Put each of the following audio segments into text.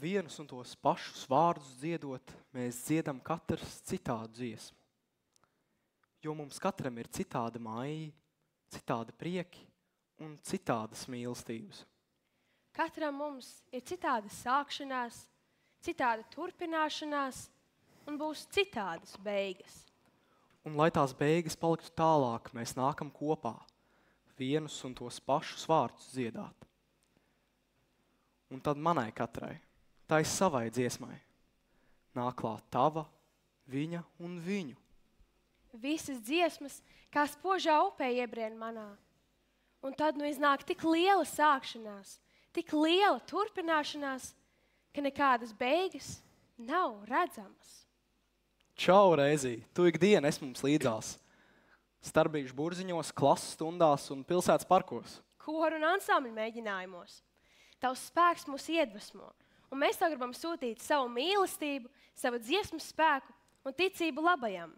vienus un tos pašus vārdus dziedot, mēs dziedam katrs citādu dziesmu. Jo mums katram ir citāda maija, citāda prieki un citādas mīlestības. Katram mums ir citāda sākšanās, citāda turpināšanās un būs citādas beigas. Un lai tās beigas paliktu tālāk, mēs nākam kopā, vienus un tos pašus vārdus dziedāt. Un tad manai katrai, tai savai dziesmai, nāk klāt tava, viņa un viņu. Visas dziesmas, kā spožā upē iebrien manā. Un tad iznāk tik liela sākšanās, tik liela turpināšanās, ka nekādas beigas nav redzamas. Čau, Reizī, tu ikdien esi mums līdzās. Starbīšu burziņos, klases stundās un pilsētas parkos. Koru un ansambļu mēģinājumos. Tavs spēks mūs iedvesmo, un mēs tev gribam sūtīt savu mīlestību, savu dziesmu spēku un ticību labajam.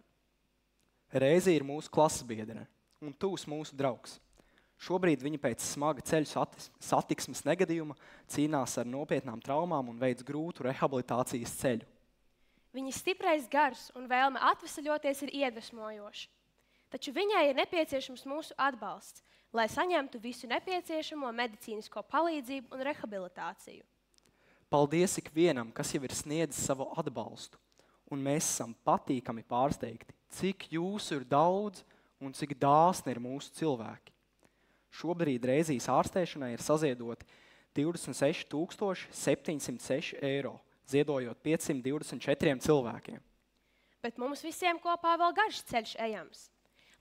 Reizī ir mūsu klases biedre un tuvs mūsu draugs. Šobrīd viņa pēc smaga ceļu satiksmes negadījuma cīnās ar nopietnām traumām un veic grūtu rehabilitācijas ceļu. Viņas stiprais gars un vēlme atvesaļoties ir iedvesmojoši. Taču viņai ir nepieciešams mūsu atbalsts, lai saņemtu visu nepieciešamo medicīnisko palīdzību un rehabilitāciju. Paldies ikvienam, kas jau ir sniedzis savu atbalstu, un mēs esam patīkami pārsteigti, cik jūsu ir daudz un cik dāsni ir mūsu cilvēki. Šobrīd Reizijas ārstēšanai ir saziedoti 26,706 eiro, ziedojot 524 cilvēkiem. Bet mums visiem kopā vēl garš ceļš ejams.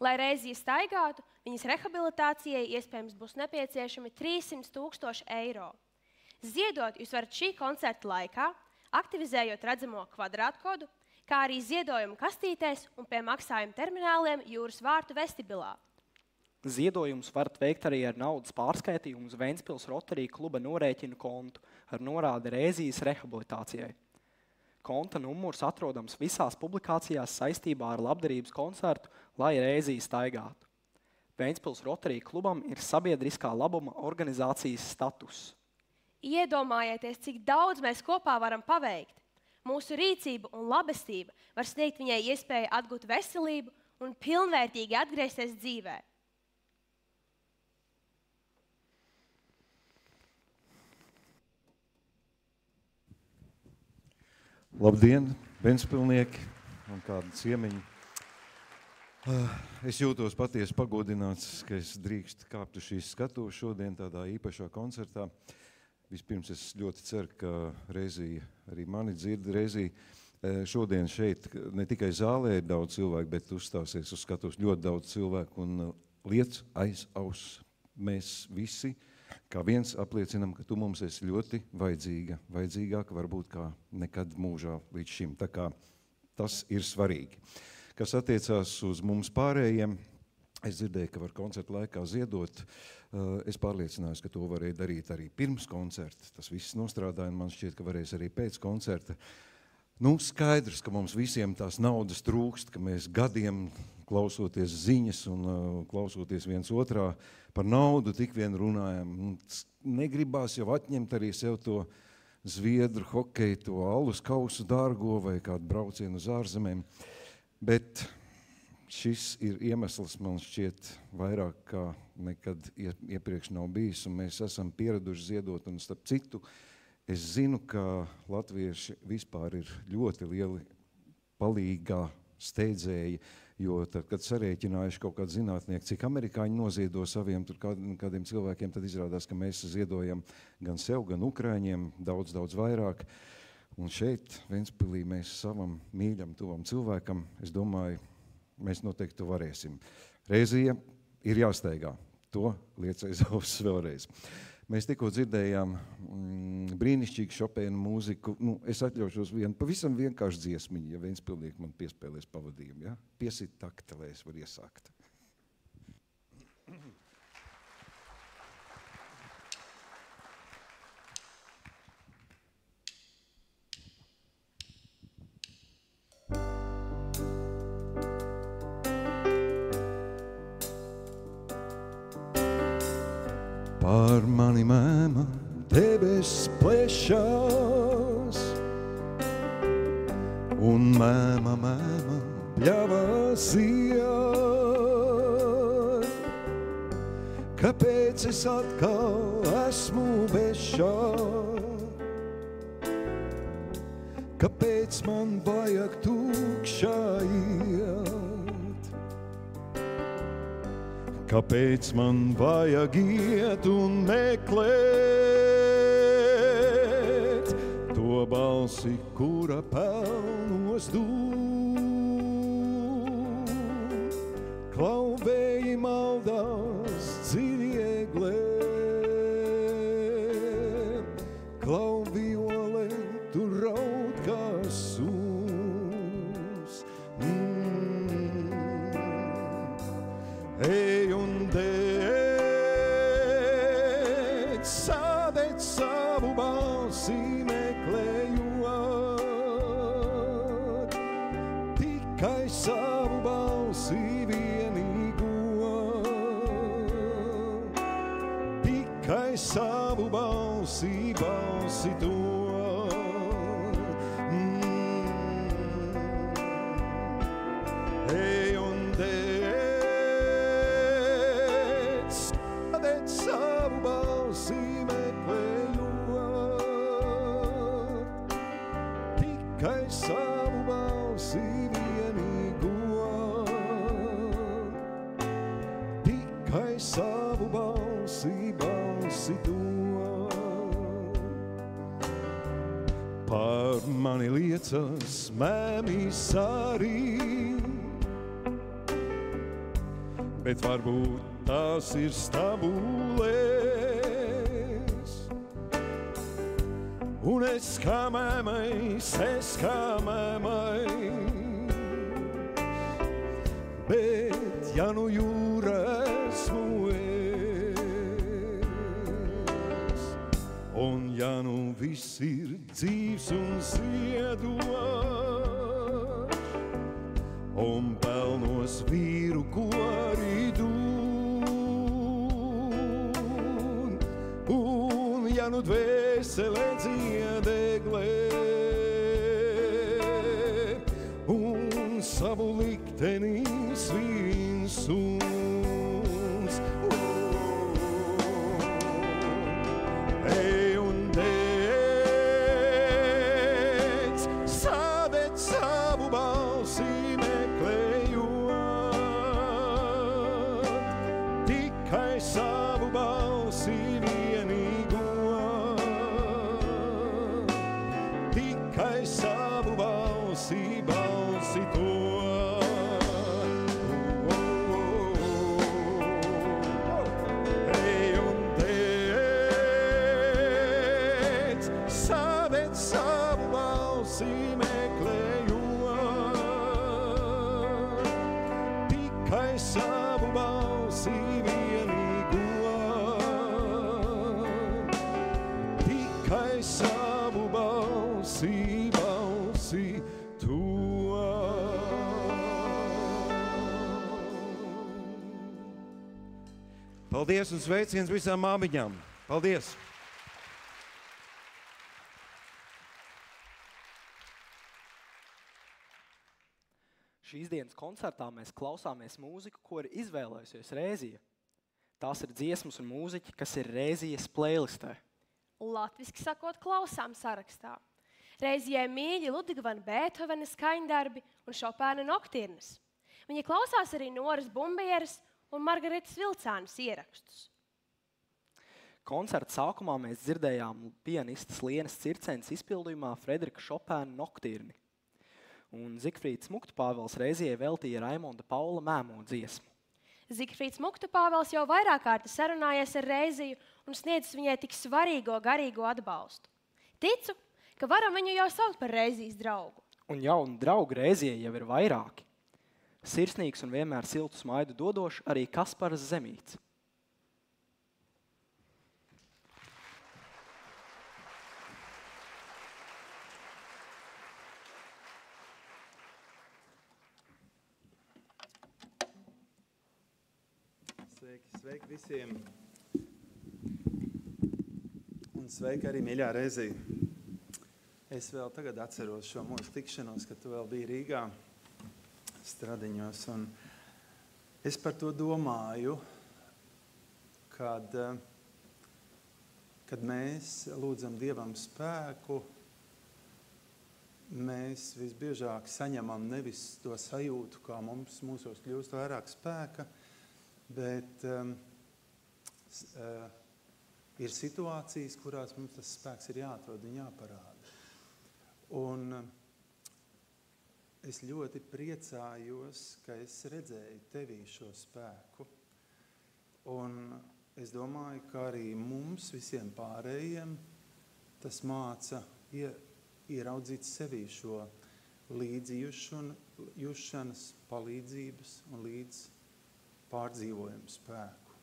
Lai Reizija staigātu, viņas rehabilitācijai iespējams būs nepieciešami 300,000 eiro. Ziedot jūs varat šī koncerta laikā, aktivizējot redzamo kvadrātkodu, kā arī ziedojumu kastītēs un pie maksājuma termināliem Jūras vārtu vestibilā. Ziedojumus varat veikt arī ar naudas pārskaitījumu uz Ventspils Rotary kluba norēķinu kontu ar norādi Reizijas rehabilitācijai. Konta numurs atrodams visās publikācijās saistībā ar labdarības koncertu, lai Reizija staigātu. Ventspils Rotary klubam ir sabiedriskā labuma organizācijas status. Iedomājieties, cik daudz mēs kopā varam paveikt. Mūsu rīcība un labestība var sniegt viņai iespēju atgūt veselību un pilnvērtīgi atgriezties dzīvē. Labdien, Ventspilnieki un kādi ciemiņi. Es jūtos patiesi pagodināts, ka es drīkst kāpt uz šīs skatuves šodien tādā īpašā koncertā. Vispirms es ļoti ceru, ka Reizija arī mani dzird. Reizija šodien šeit ne tikai zālē ir daudz cilvēku, bet uzstāsies uz skatuves ļoti daudz cilvēku un liec aiz auss. Mēs visi, kā viens, apliecinam, ka tu mums esi ļoti vajadzīga, vajadzīgāka varbūt kā nekad mūžā līdz šim. Tā kā tas ir svarīgi. Kas attiecās uz mums pārējiem, es dzirdēju, ka var koncerta laikā ziedot. Es pārliecinājos, ka to varēja darīt arī pirms koncerta. Tas viss nostrādāja, un man šķiet, ka varēs arī pēc koncerta. Skaidrs, ka mums visiem tās naudas trūkst, ka mēs gadiem klausoties ziņas un klausoties viens otrā par naudu tik vien runājam. Negribās jau atņemt arī sev to zviedru hokeju, to alus kausu dārgo vai kādu braucienu uz ārzemēm. Bet šis ir iemesls, man šķiet, vairāk kā nekad iepriekš nav bijis, un mēs esam pieraduši ziedot, un starp citu, es zinu, ka latvieši vispār ir ļoti lieli palīgā steidzēji, jo tad, kad sarēķinājuši kaut kādu zinātnieku, cik amerikāņi noziedo saviem kādiem cilvēkiem, tad izrādās, ka mēs ziedojam gan sev, gan Ukraiņiem daudz vairāk. Un šeit, Ventspilī, mēs savam mīļam, tuvam cilvēkam, es domāju, mēs noteikti to varēsim. Reizija ir jāsteigā. To liec aiz auss vēlreiz. Mēs tikko dzirdējām brīnišķīgu Šopēnu mūziku. Es atļaušos pavisam vienkārši dziesmiņu, ja Ventspilnieki man piespēlēs pavadījumu. Ja? Piesit takta, lai es varu iesākt. Par mani mēma debes plešā, un mēma bļavas iet. Kāpēc es atkal esmu bešā? Kāpēc man vajag tukšā iet? Kāpēc man vajag iet un meklēt to balsi, kura pelnos dūm? Klauvēji maldās dziļi eglē, klauviolē tur raud kā suns. Ej un dēļ, sādēt savu balsi meklējot, tikai savu balsi vienīgo, tikai savu balsi to. Ej un dēļ, sādēt savu balsi meklējot, tikai savu balsi vienīgo, tikai savu balsi to. Par mani liecas mēmīs arī, bet varbūt tās ir stabulēs. Un es kā mēmais, bet ja nu jūra esmu es, un ja nu viss ir dzīvs un ziedošs, un pelnos vīru, ko arī dūn, un ja nu dvēsele dziedeglē, un savu likteni svin suns. Ej un dēļ, sādēt savu balsi meklējot, tikai savu balsi vienīgo, tikai savu balsi to. Ej un dēļ, sādēt savu balsi meklējot, tikai savu balsi vienīgo, tikai savu balsi to. Paldies un sveiciens visām māmiņām. Paldies! Šīs dienas koncertā mēs klausāmies mūziku, ko ir izvēlējusies Rēzija. Tās ir dziesmas un mūziķi, kas ir Rēzijas playlistē. Latviski sakot, klausām sarakstā. Rēzijai mīļi Ludviga van Beethovena skaņdarbi un Šopēna noktirnes. Viņa klausās arī Noras Bumbieres un Margaritas Vilcānas ierakstus. Koncerta sākumā mēs dzirdējām pianistas Lienas Circenes izpildījumā Frederika Šopēna noktirni. Un Zigfrīds Muktupāvels Rēzijai veltīja Raimonda Paula Mēmo dziesmu. Zigfrīds Muktupāvels jau vairāk kārti sarunājies ar Rēziju un sniedzis viņai tik svarīgo garīgo atbalstu. Ticu, ka varam viņu jau saukt par Rēzijas draugu. Un jaunu draugu Rēzijai jau ir vairāki. Sirsnīgs un vienmēr siltu smaidu dodošs arī Kaspars Zemīts. Sveiki visiem! Un sveiki arī, mīļā Rēzija! Es vēl tagad atceros šo mūsu tikšanos, kad tu vēl biji Rīgā, Stradiņos. Un es par to domāju, kad mēs lūdzam Dievam spēku, mēs visbiežāk saņemam nevis to sajūtu, kā mūsos kļūst vairāk spēka, bet ir situācijas, kurās mums tas spēks ir jāatrod un jāparāda. Un es ļoti priecājos, ka es redzēju tevī šo spēku. Un es domāju, ka arī mums, visiem pārējiem, tas māca ieraudzīt sevī šo līdzjūšanas, palīdzības un līdz pārdzīvojumu spēku.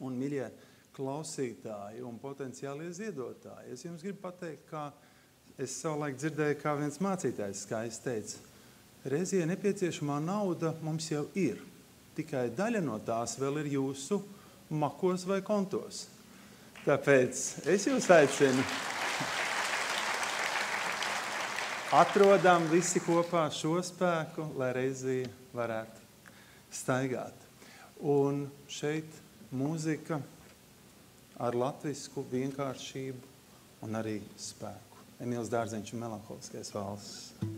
Un, miļie klausītāji un potenciālie ziedotāji, es jums gribu pateikt, kā es savulaik dzirdēju, kā viens mācītājs skaisti teica, Reizē nepieciešamā nauda mums jau ir, tikai daļa no tās vēl ir jūsu makos vai kontos. Tāpēc es jūs aicinu, atrodam visi kopā šo spēku, lai Reizē varētu staigāt. Un šeit mūzika ar latvisku vienkāršību un arī spēku. Emīls Dārziņš un Melanholiskais valsts.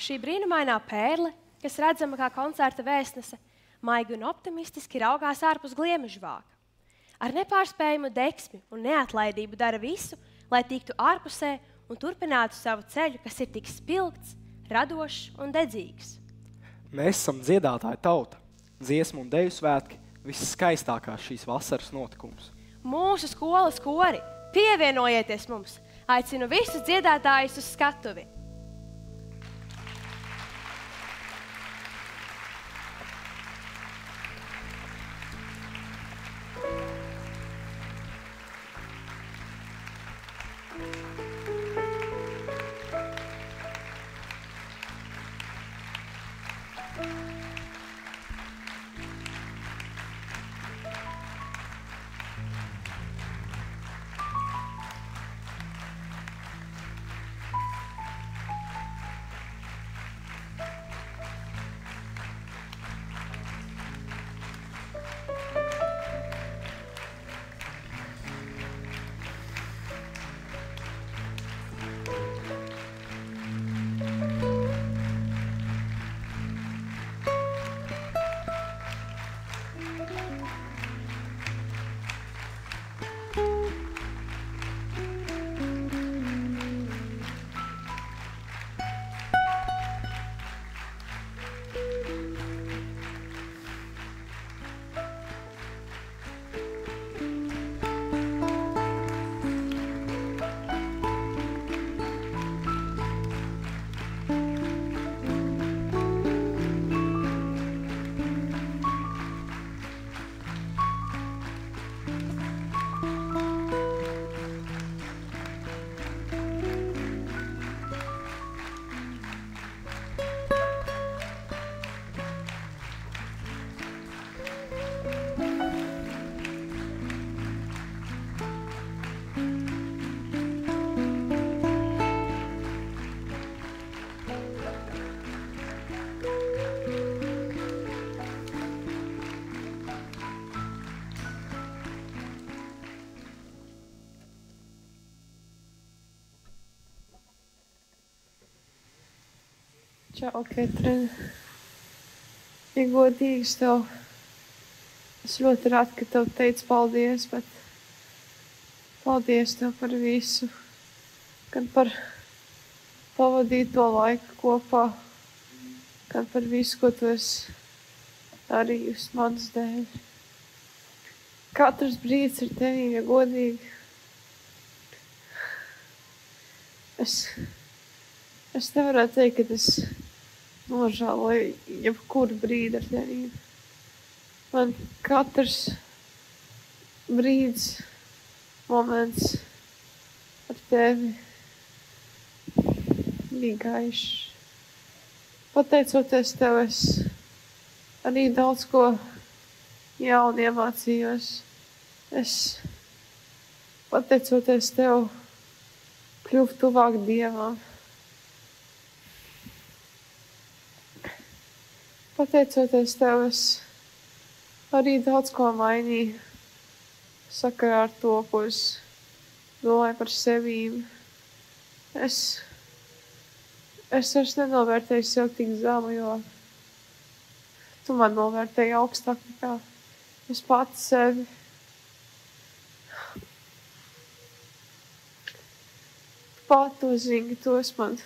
Šī brīnumainā pērle, kas redzama kā koncerta vēstnese, maigi un optimistiski raugās ārpus gliemežvāka. Ar nepārspējumu deksmi un neatlaidību dara visu, lai tiktu ārpusē un turpinātu savu ceļu, kas ir tik spilgts, radošs un dedzīgs. Mēs esam dziedātāja tauta, dziesmu un deju svētki, visskaistākās šīs vasaras notikums. Mūsu skolas kori, pievienojieties mums! Aicinu visus dziedātājus uz skatuvi! Čau, Katrīna. Ja godīgs tev, es ļoti rādu, ka tev teicu paldies, bet paldies tev par visu, gan par pavadīto laiku kopā, gan par visu, ko tu esi darījusi manas dēļ. Katrs brīdis ir tevī, ja godīgi. Es nevarētu teikt, ka es nožēloju jebkuru brīdi ar tevi. Man katrs brīdis, moments ar tevi bija gaišs. Pateicoties tev, es arī daudz ko jaunu iemācījos. Es, pateicoties tev, kļuvu tuvāk Dievam. Pateicoties tev, es arī daudz ko mainīju sakarā ar to, ko es domāju par sevīm. Es vairs nenovērtēju sev tik zemu, jo tu man novērtēji augstāk nekā es pats sevi. Tu pat to zini, tu esi man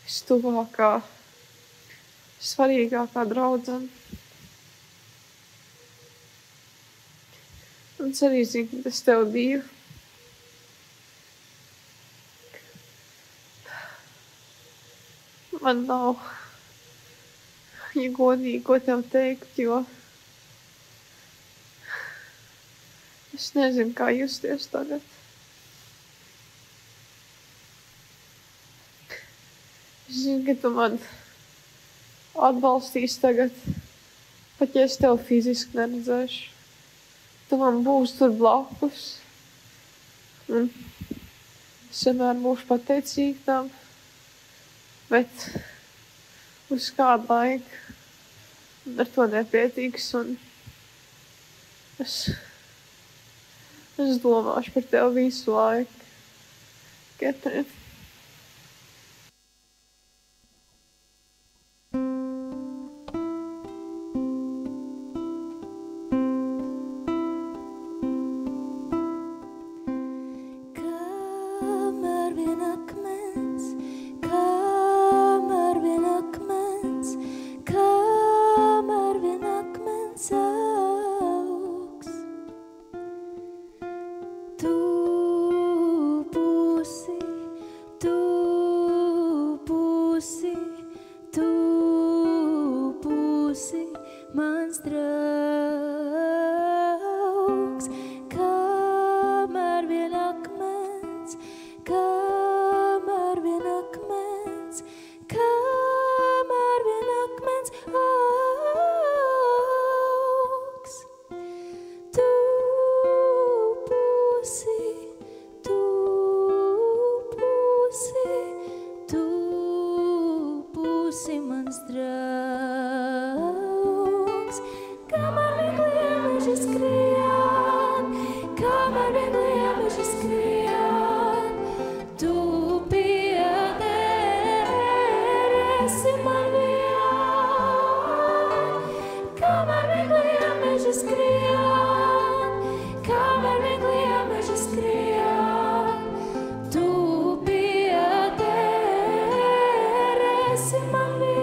vistuvākā, svarīgākā draudzene. Un es arī zinu, ka es tev divu. Man nav, ja godīgi, ko tev teikt, jo es nezinu, kā justies tagad. Es zinu, ka tu man atbalstīs tagad, pat ja es tev fiziski neredzēšu. Tu man būsi tur blakus. Un es vienmēr būšu pateicīga tam, bet uz kādu laiku ar to nepietiks. Un es domāšu par tevi visu laiku. Katrīna. mans draugs. Kamēr viegliem meži skrien, kamēr viegliem meži skrien, tu piederēsi man vien. Kamēr viegliem meži skrien, kamēr viegliem meži skrien, tu piederēsi man vien.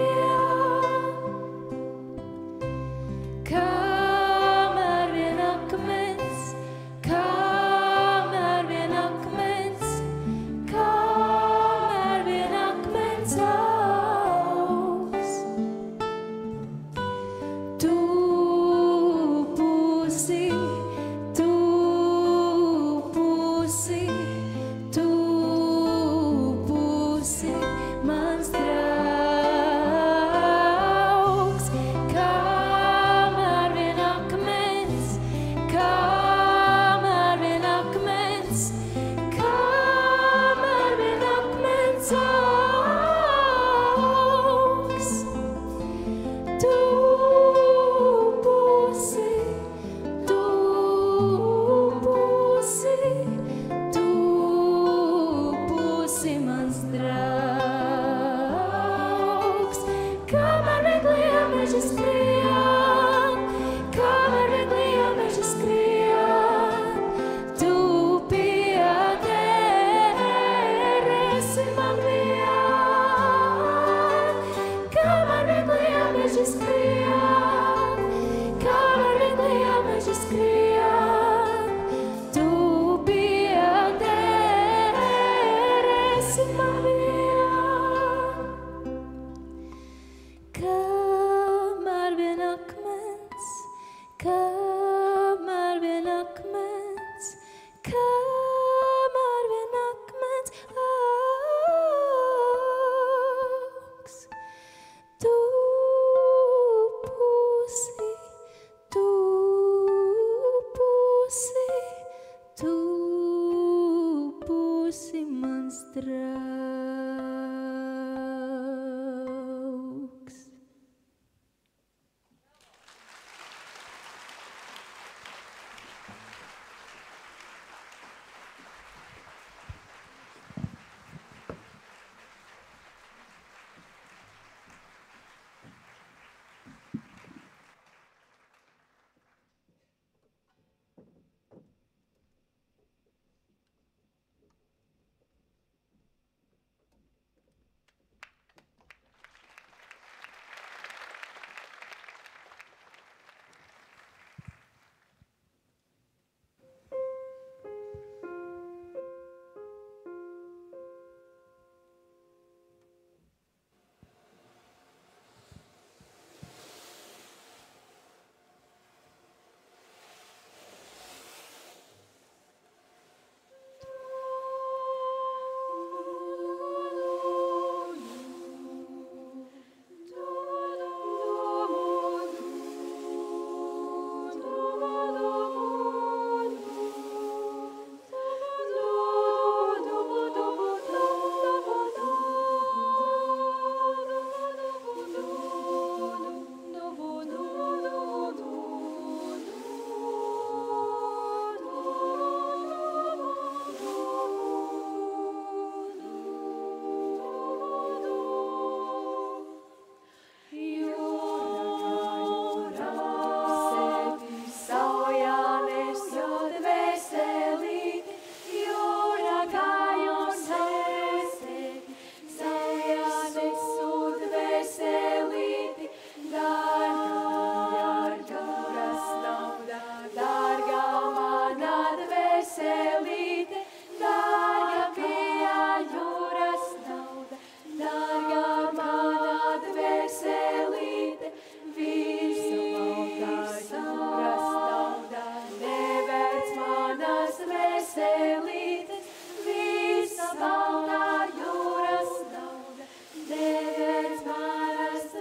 Kamēr vien akmens, kamēr vien akmens, kamēr vien akmens augs. Tu būsi, tu būsi, tu būsi mans draugs. Kamēr vien akmens, kamēr vien akmens, kamēr vien akmens augs. Tu būsi, tu būsi, tu būsi mans draugs. Kamēr viegliem meži skrien, kamēr viegliem meži skrien, tu piederēsi man vien. Kamēr viegliem meži skrien, kamēr viegliem meži skrien, tu piederēsi man vien. Kamēr vien akmens, kamēr vien akmens, kamēr vien akmens augs. Tu būsi, tu būsi, tu būsi mans draugs. Visa baltā jūras nauda, neviens manas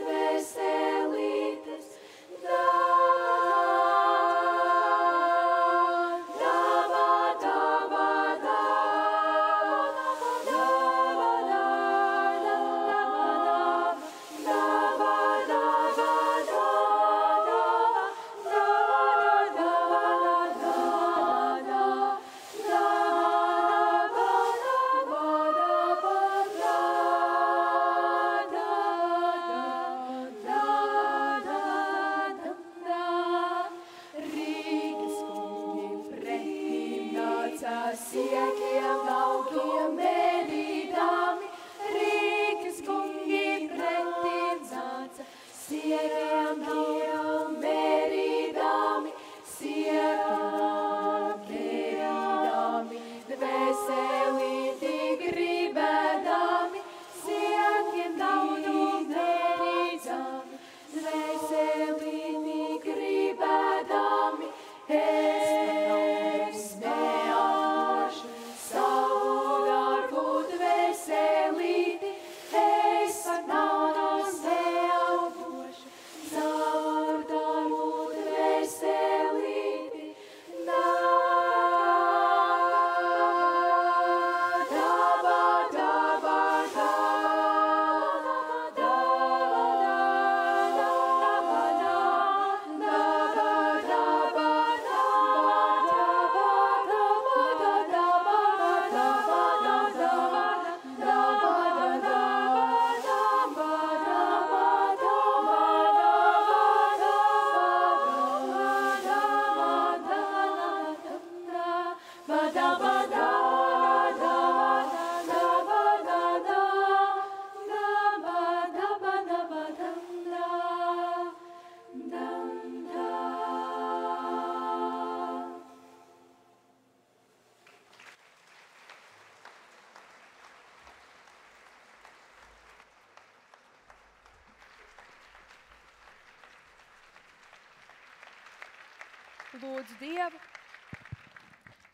Lūdzu Dievu,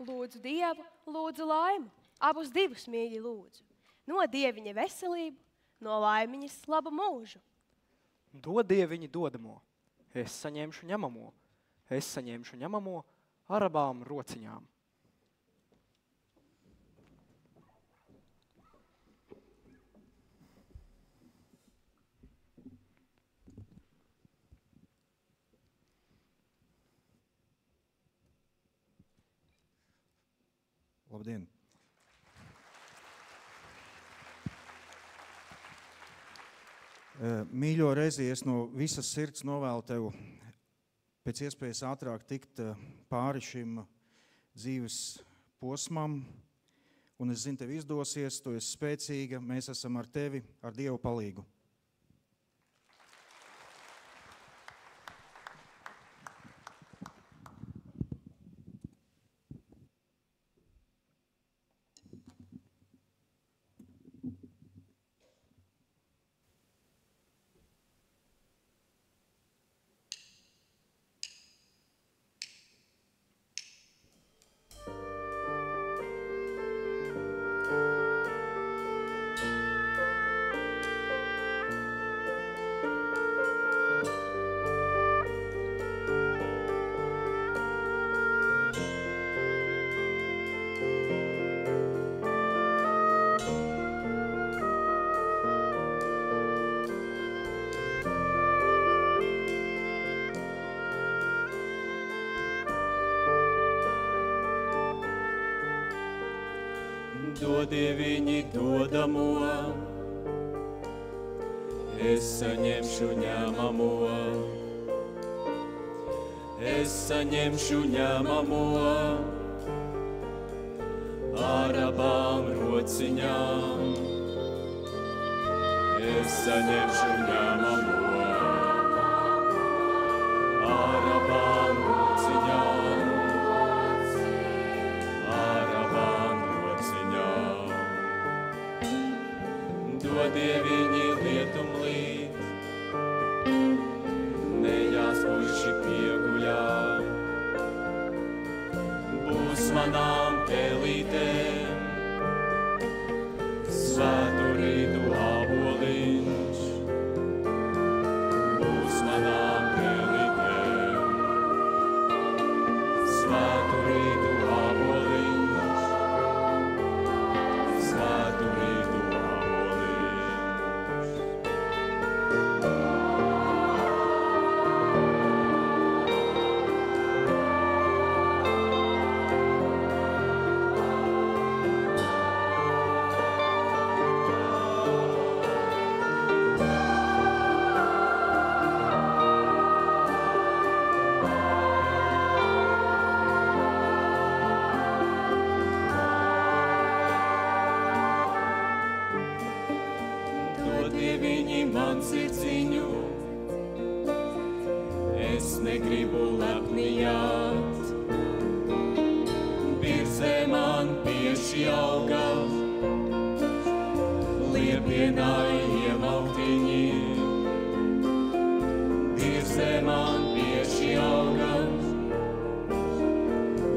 lūdzu Dievu, lūdzu laimu. Abus divus mīļi lūdzu. No Dieviņa veselību, no laimiņas labu mūžu. Dod Dieviņi dodamo, es saņemšu ņemamo, es saņemšu ņemamo ar abām rociņām. Labdien! Mīļo Rēzī, es no visas sirds novēlu tev pēc iespējas ātrāk tikt pāri šim dzīves posmam. Un es zinu, tev izdosies, tu esi spēcīga, mēs esam ar tevi, ar Dievu palīgu. Dod Dieviņi dodamo, es saņemšu ņemamo, es saņemšu ņemamo ar abām rociņām, es saņemšu ņemamo ar abām rociņām. Dod Dieviņi lietum līt, nejās puiši pieguļā, būs manām pelītēm, svētu rītu āboliņš, būs manām pelītēm, svētu rītu āboliņš, svētu rītu āboliņš. Dieviņi man sirdziņu, es negribu lepnījāt, birzē man pieši auga, liepienai iemautiņi, birzē man pieši auga,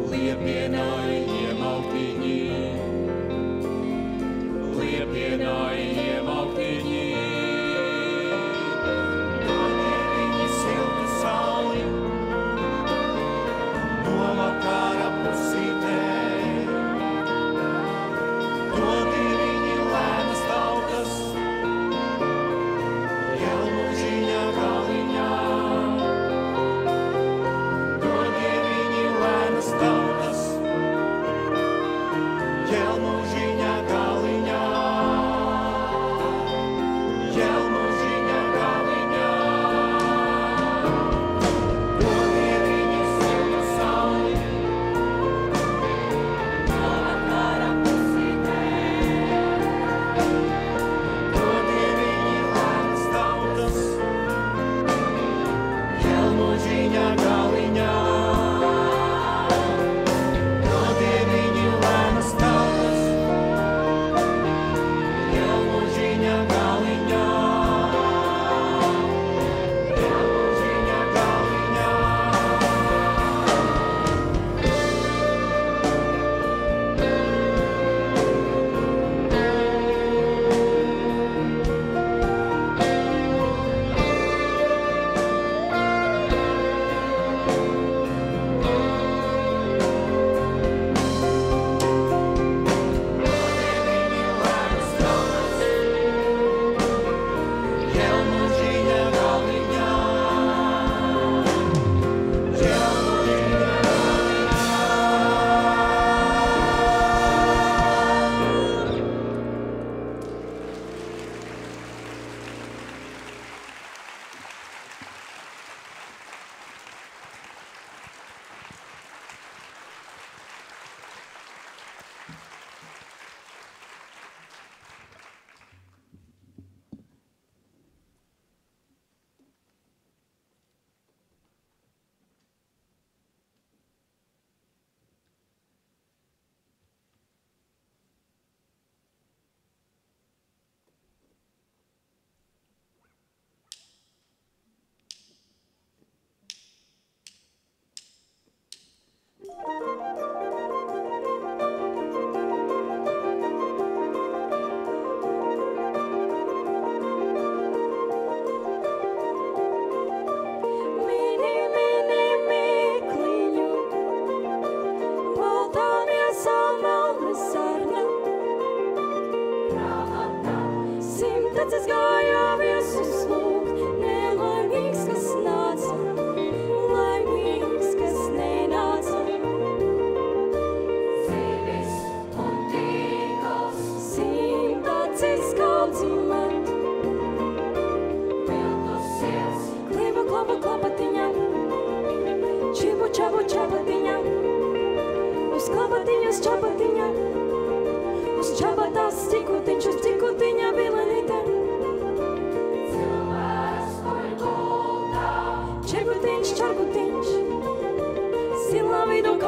liepienai iemautiņi, liepienai iemautiņi.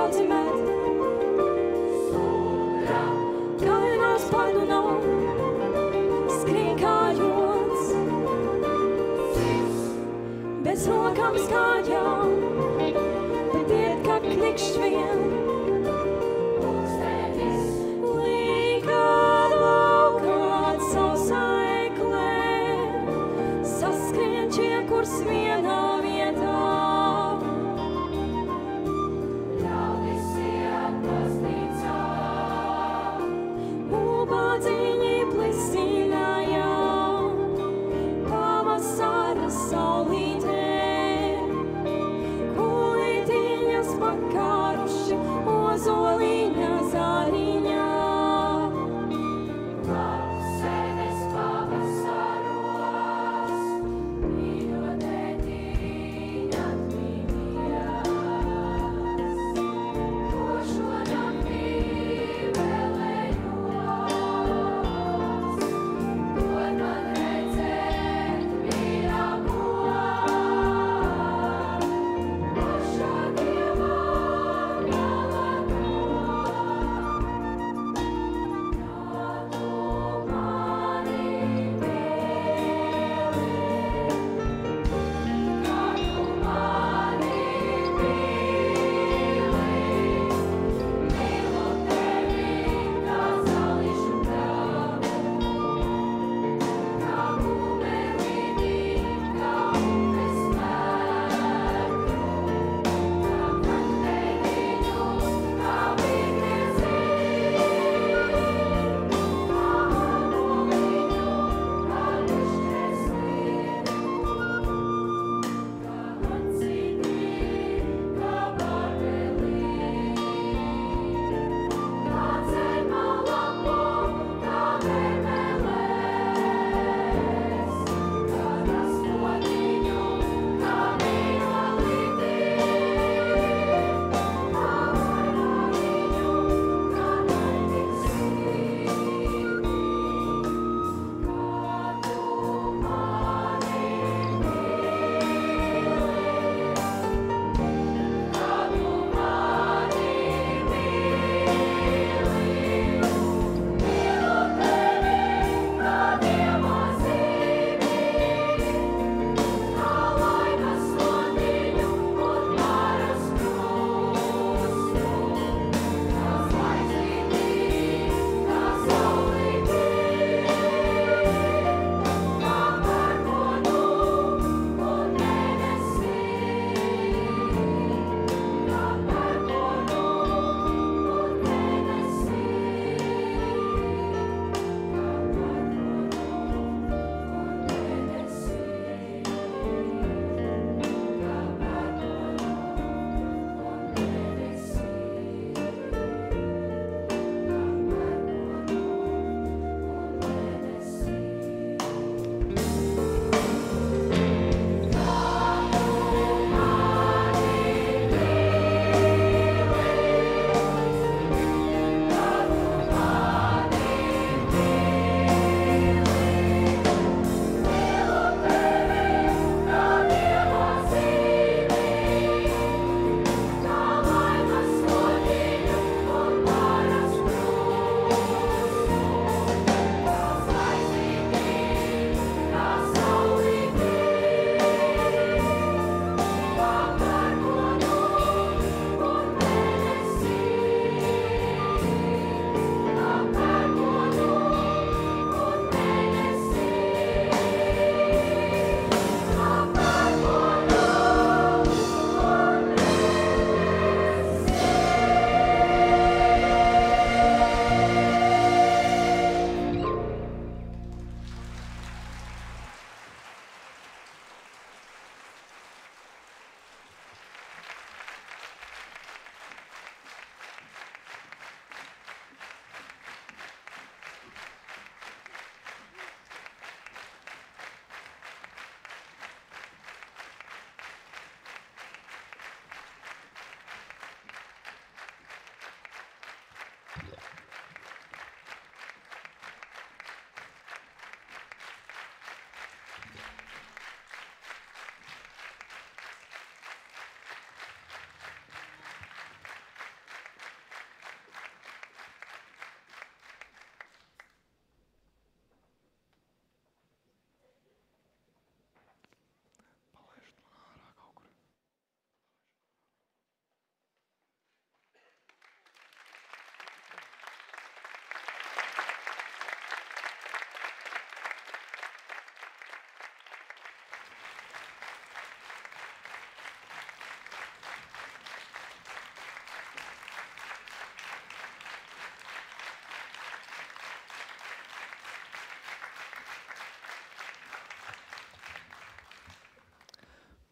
daudzi met. Kājās pārdu nav, skrien kājos, bez rokām skājām, bet iet kā klikšķi vien. Līka laukāt sausā eklē, saskrien čiekurs vienā vietā. Ubādzīņi plisinājā, pavasara saulītē, kulītiņas pakāruši ozoliņa zāriņā. Sēdes pavasaros, mīļotētiņa atmīnījās, košo naktī vēlējos, dod man redzēt mīļāko.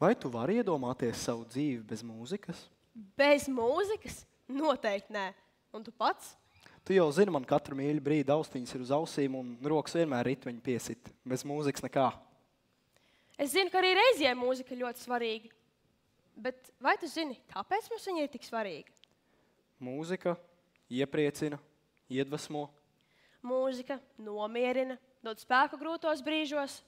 Vai tu vari iedomāties savu dzīvi bez mūzikas? Bez mūzikas? Noteikti nē. Un tu pats? Tu jau zini, man katru mīļu brīdi austiņas ir uz ausīm un rokas vienmēr ritmiņu piesit. Bez mūzikas nekā. Es zinu, ka arī reizē mūzika ir ļoti svarīga. Bet vai tu zini, kāpēc mums viņa ir tik svarīga? Mūzika iepriecina, iedvesmo. Mūzika nomierina, dod spēku grūtos brīžos.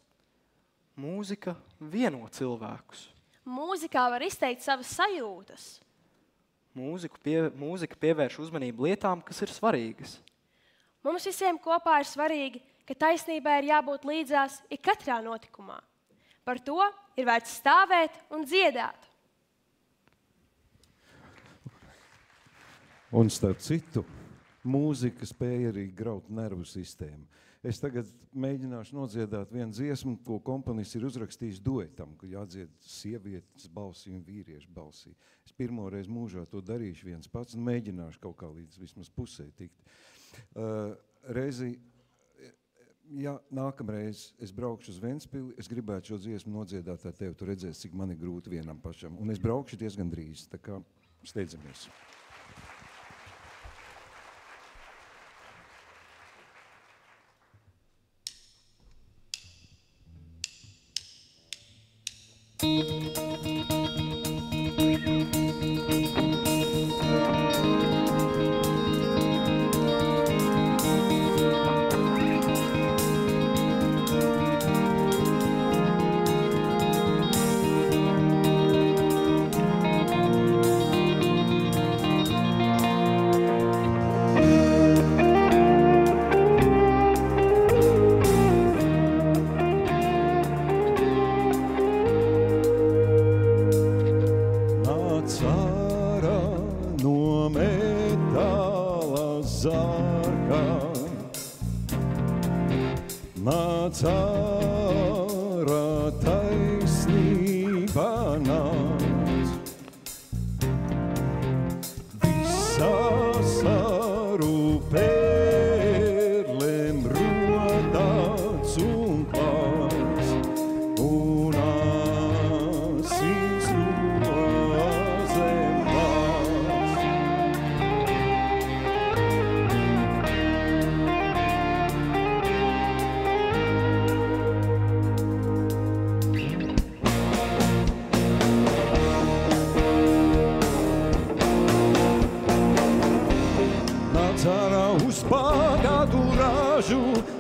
Mūzika vieno cilvēkus. Mūzikā var izteikt savas sajūtas. Mūzika pievērš uzmanību lietām, kas ir svarīgas. Mums visiem kopā ir svarīgi, ka taisnībai ir jābūt līdzās ikatrā notikumā. Par to ir vērts stāvēt un dziedāt. Un starp citu, mūzika spēja arī graut nervu sistēmu. Es tagad mēģināšu nodziedāt vienu dziesmu, ko komponists ir uzrakstījis duetam, ka jādzied sievietes balsī un vīriešu balsī. Es pirmo reizi mūžā to darīšu viens pats un mēģināšu kaut kā līdz vismaz pusē tikt. Ja nākamreiz es braukšu uz Ventspili, es gribētu šo dziesmu nodziedāt ar tevi, tu redzēsi, cik man ir grūti vienam pašam. Un es braukšu diezgan drīz, tā kā steidzamies.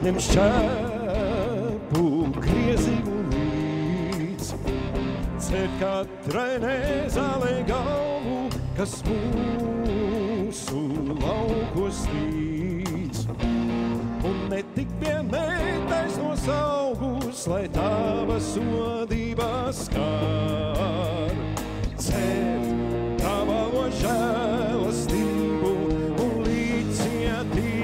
Ņem šķēpu griezību līdz, cer katrai nezālē galvu, kas mūsu laukos līdz. Un ne tik vien netaisnos augus, lai tava sodība skar. Cer tava žēlastību un līdzcietību.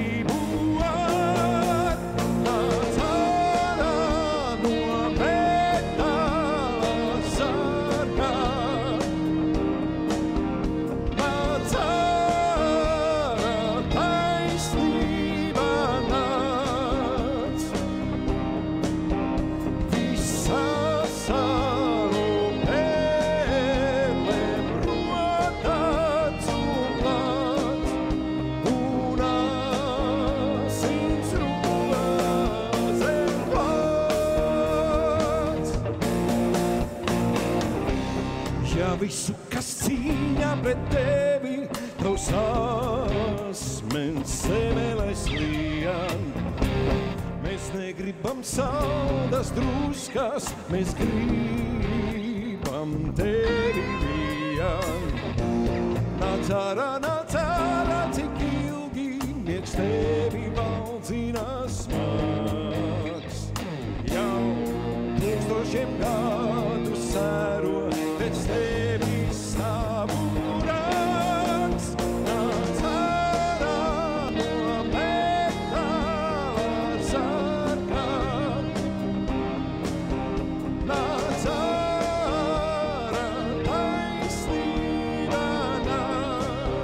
Visu, kas cīņā pret tevi, tavs asmens semelēs lien. Mēs negribam saldas druskas, mēs gribam tevi vien. Nāc ārā, cik ilgi miegs tevi valdzinās smags. Jau tūkstošiem gadu sēro, pēc tevi stāvu rāks. Nāc ārā no metāla sarkā. Nāc ārā, taisnība nāc.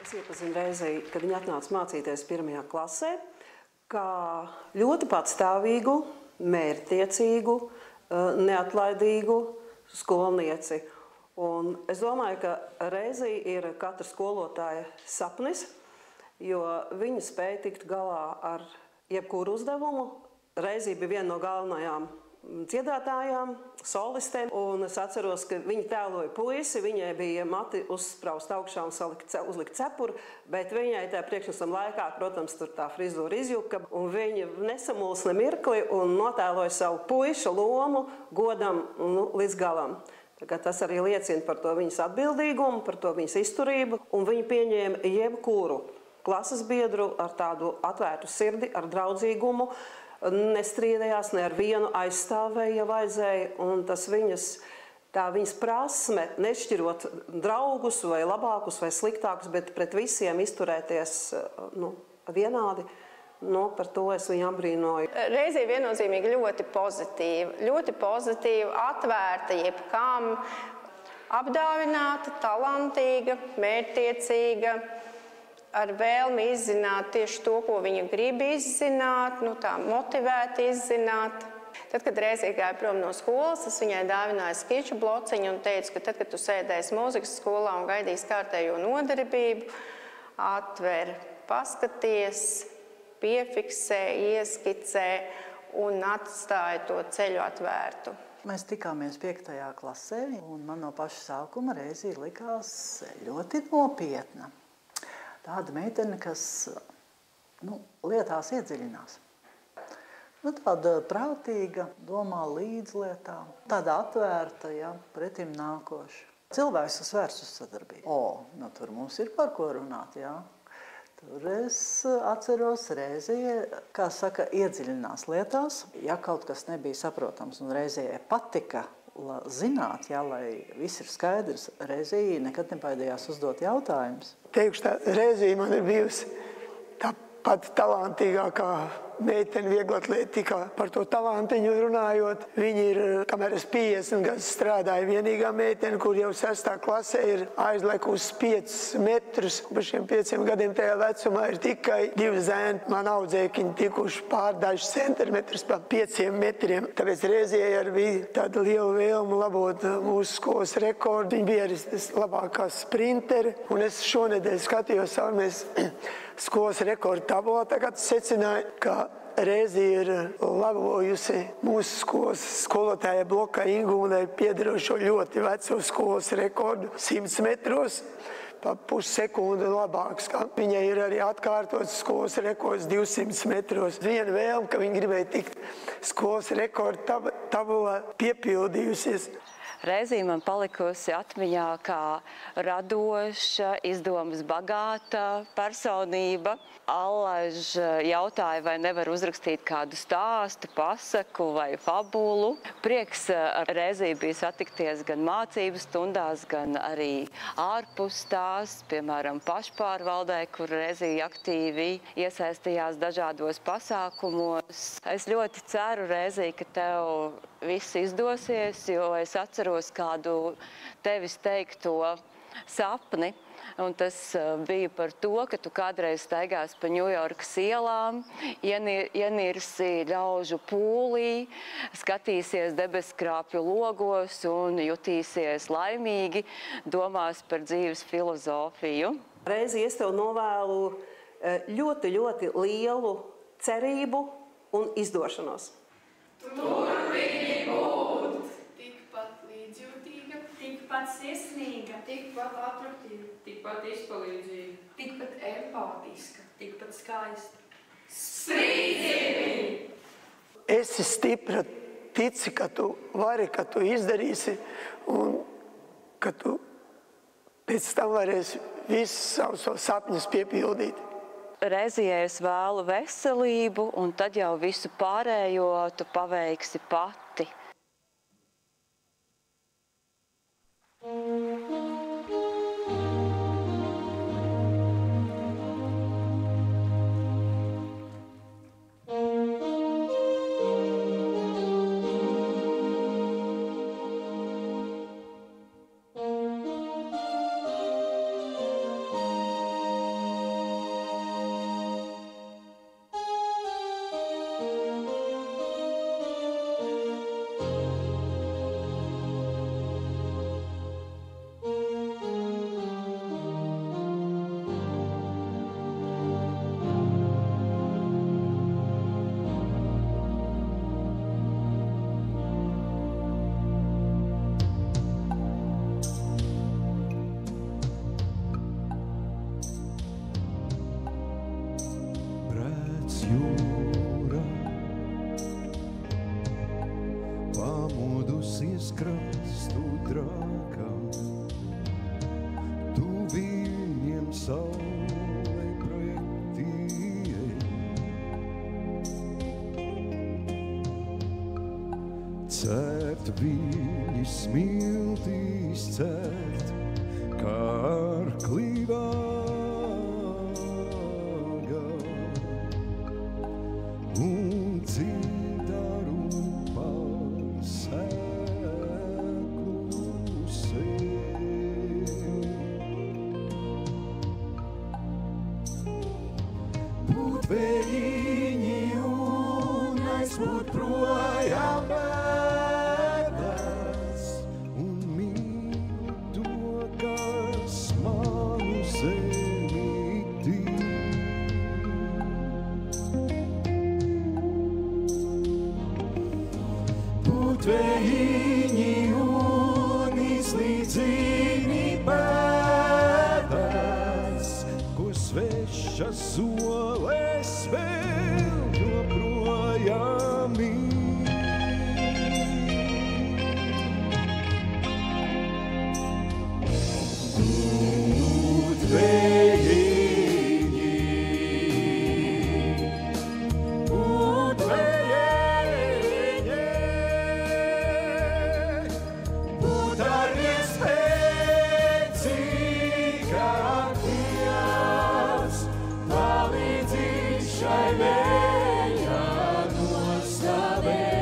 Es iepazinu Reizī, kad viņa atnāca mācīties 1. klasē, kā ļoti patstāvīgu, mērķtiecīgu, neatlaidīgu skolnieci. Un es domāju, ka Reizī ir katra skolotāja sapnis, jo viņa spēja tikt galā ar jebkuru uzdevumu. Reizī bija viena no galvenajām dziedātājām, solistēm, un es atceros, ka viņa tēloja puisi, viņai bija mati uzspraust augšā un uzlikt cepuru, bet viņai tajā priekšnesam laikā, protams, tur tā frizūra izjuka, un viņa nesamulsa ne mirkli un notēloja savu puiša lomu godam līdz galam. Tas arī liecina par to viņas atbildīgumu, par to viņas izturību, un viņa pieņēma jebkuru klases biedru ar tādu atvērtu sirdi, ar draudzīgumu, nestrīdējās, ne ar vienu aizstāvēja, ja vajadzēja, un tas viņas prasme, nešķirot draugus vai labākus vai sliktākus, bet pret visiem izturēties vienādi, par to es viņu apbrīnoju. Reizī viennozīmīgi ļoti pozitīva, atvērta jebkam, apdāvināta, talantīga, mērķtiecīga, ar vēlmi izzināt tieši to, ko viņa grib izzināt, tā motivēti izzināt. Tad, kad Reizī gāja prom no skolas, es viņai dāvināju skiču blociņu un teicu, ka tad, kad tu sēdēsi mūzikas skolā un gaidīsi kārtējo nodarbību, atver, paskaties, piefiksē, ieskicē un atstāja to ceļu atvērtu. Mēs tikāmies 5. klasē, un man no paša sākuma Reizī likās ļoti nopietna. Tāda meitene, kas lietās iedziļinās. Tāda prātīga, domā līdz lietām, tāda atvērta, pretim nākoša. Cilvēks, kas vērsts uz sadarbību. Tur mums ir par ko runāt, Tur es atceros Reizī, kā saka, iedziļinās lietās. Ja kaut kas nebija saprotams un Reizī patika zināt, lai viss ir skaidrs, Reizī nekad nebaidījās uzdot jautājumus. Teikšu tā, Reizī man ir bijusi tā pat talantīgākā meitene vieglatlētikā. Par to talantiņu runājot, viņa ir, kamēr es 50 gadus strādāju, vienīgā meitene, kur jau 6. klasē ir aizlekusi 5 metrus. Par šiem 5 gadiem tajā vecumā ir tikai 2 zēni. Man audzēkiņi tikuši pār dažus centimetrus pa 5 metriem. Tāpēc Reizī arī bija tāda liela vēlme labot mūsu skolas rekordu. Viņa bija arī labākā sprintere. Un es šonedēļ skatījos mēs skolas rekordu tabulā. Tagad secināju, ka Reizī ir labojusi mūsu skolas skolotāja Bloka Ingūnai piederošo ļoti veco skolas rekordu 100 metros, pa pussekundi labāks. Viņai ir arī atkārtots skolas rekords 200 metros. Viena vēlme, ka viņa gribēja tikt skolas rekordu tabulā piepildījusies. Reizī man palikusi atmiņā kā radoša, izdomas bagāta personība. Allaž jautāja, vai nevar uzrakstīt kādu stāstu, pasaku vai fabulu. Prieks ar Reizī bija satikties gan mācību stundās, gan arī ārpus tās, piemēram, pašpārvaldē, kur Reizī aktīvi iesaistījās dažādos pasākumos. Es ļoti ceru, Reizī, ka tev viss izdosies, jo es atceros kādu tevis teikto sapni, un tas bija par to, ka tu kādreiz staigās pa Ņujorkas ielām, ienirsi ļaužu pūlī, skatīsies debeskrāpju logos un jutīsies laimīgi, domās par dzīves filozofiju. Reizī es tev novēlu ļoti, ļoti lielu cerību un izdošanos. Turpini būt tikpat līdzjūtīga, tikpat sirsnīga, tikpat atraktīva, tikpat izpalīdzīga, tikpat empātiska, tikpat skaista. Sprīdzini! Esi stipra, tici, ka tu vari, ka tu izdarīsi un ka tu pēc tam varēsi visus savus sapņus piepildīt. Reizijai es vēlu veselību, un tad jau visu pārējo tu paveiksi pati. miestu drākām, tu viņiem saulē projektīji. Cērt viņi smiltīs cērt, kā ar klīvāgā, un cintaru par sēklu sēj. Būt vējiņi un aizbūt projām bēdas, un mīlu to, kas manu zemi tīk. Būt vējiņi un izlīdzīgi bēdas, ko svešas zoles vēl joprojām ir. Būt vējiņi, būt vējiņi, būt arvien spēcīgāk Dievs, palīdzīt šai vējā nostāvēt.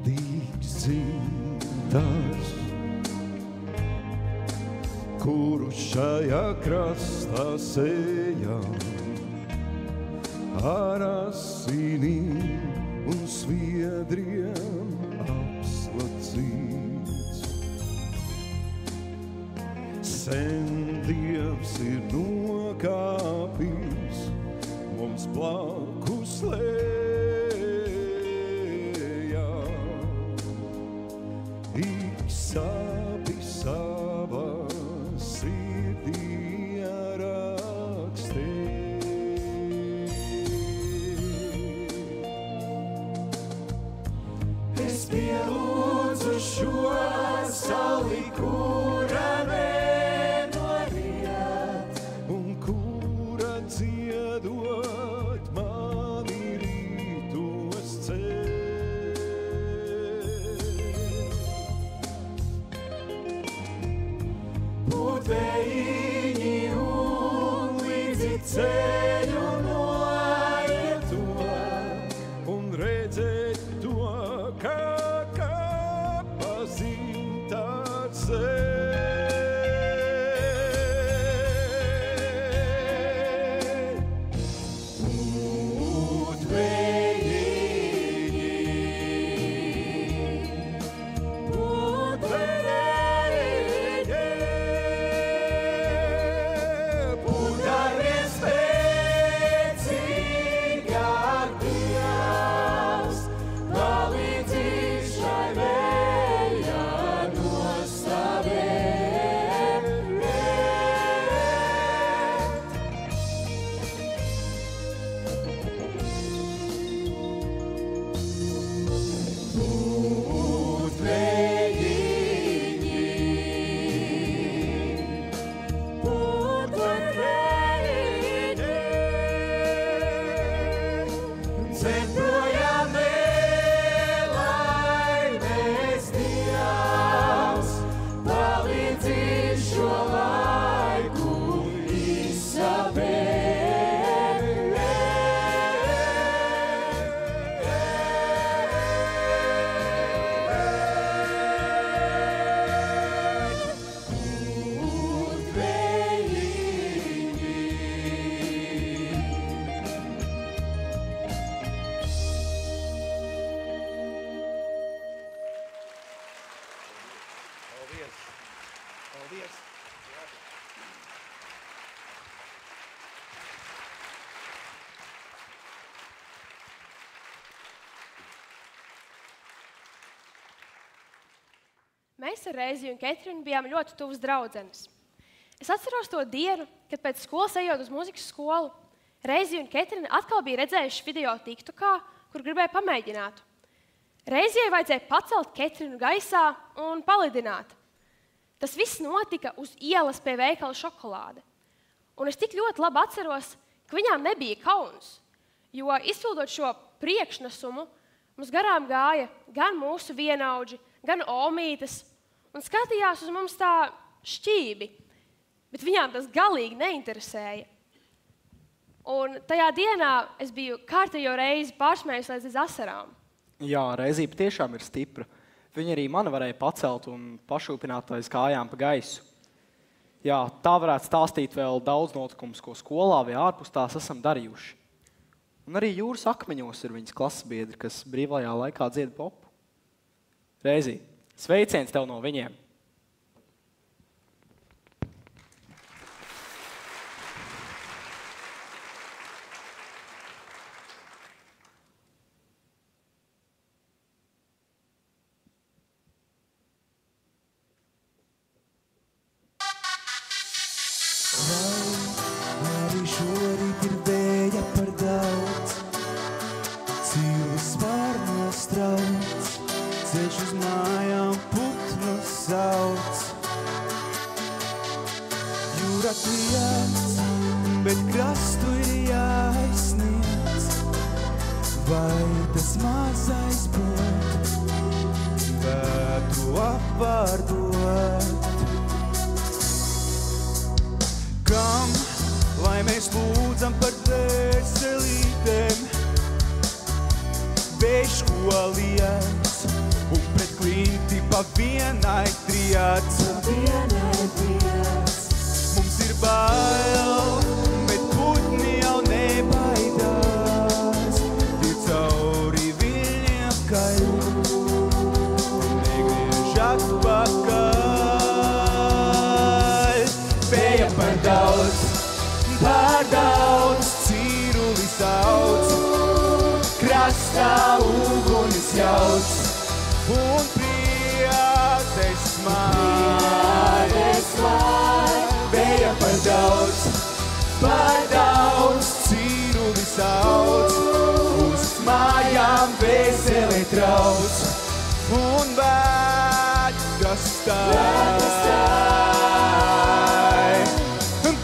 Dīgs dzintars, kuru šajā krastā sējām, ar asinīm un sviedriem apslacīts. Sen Dievs ir nokāpis mums blakus lejā, ik sāpi savā sirdī rakstīt. Es pielūdzu šo sauli, kura nenoriet, un kura dziedot mani rītos ceļ. Būt vējiņi un līdzi ceļu noietot, un redzēt to, kā pazīt ar sevi. Būt vējiņi, būt vējiņi, būt arvien spēcīgāk Dievs, palīdzīt šai vējā nostāvēt. Būt vējiņi, būt vējiņi, dzem projām nelaimes Dievs, palīdzīt šo laiku izsapēt. Būt vējiņi, Paldies! Paldies! Mēs mēs ar Reiziju un Ketrinu bijām ļoti tuvas draudzenes. Es atceros to dienu, kad pēc skolas ejot uz mūzikas skolu, Reizija un Ketrina atkal bija redzējuši video TikTokā, kur gribēja pamēģināt. Reizijai vajadzēja pacelt Ketrinu gaisā un palidināt. Tas viss notika uz ielas pie veikala Šokolāde. Un es tik ļoti labi atceros, ka viņām nebija kauns, jo izpildot šo priekšnesumu, mums garām gāja gan mūsu vienaudži, gan omītes, un skatījās uz mums tā šķībi, bet viņām tas galīgi neinteresēja. Un tajā dienā es biju kārtējo reizi pārsmējusi līdz asarām. Jā, Reizība tiešām ir stipra. Viņa arī mani varēja pacelt un pašūpināt aiz kājām pa gaisu. Jā, tā varētu stāstīt vēl daudz notikumus, ko skolā vai ārpus tās esam darījuši. Un arī Jūras akmeņos ir viņas klasebiedri, kas brīvajā laikā dzied popu. Reizī, sveiciens tev no viņiem! Arī šorīt ir vēja par daudz, cilvēks pārnos trauc, ceļš uz mājām putnu sauc. Jūra kliedz, bet krastu ir jāizsniedz, vai tas mazais būt, vētru apvārdot. Kam, lai mēs lūdzam par dvēselītēm, vējš ko liec, un pret klinti pa vienai triec. Mums ir bail, bet putni jau nebaidās, tie cauri viļņiem kaļ, negriež atpakaļ. Vēja par daudz, cīruli sauc, krastā ugunis jauc, un priedēs māj. Vēja par daudz, cīruli sauc, uz mājām veseli trauc, un vētras stāj.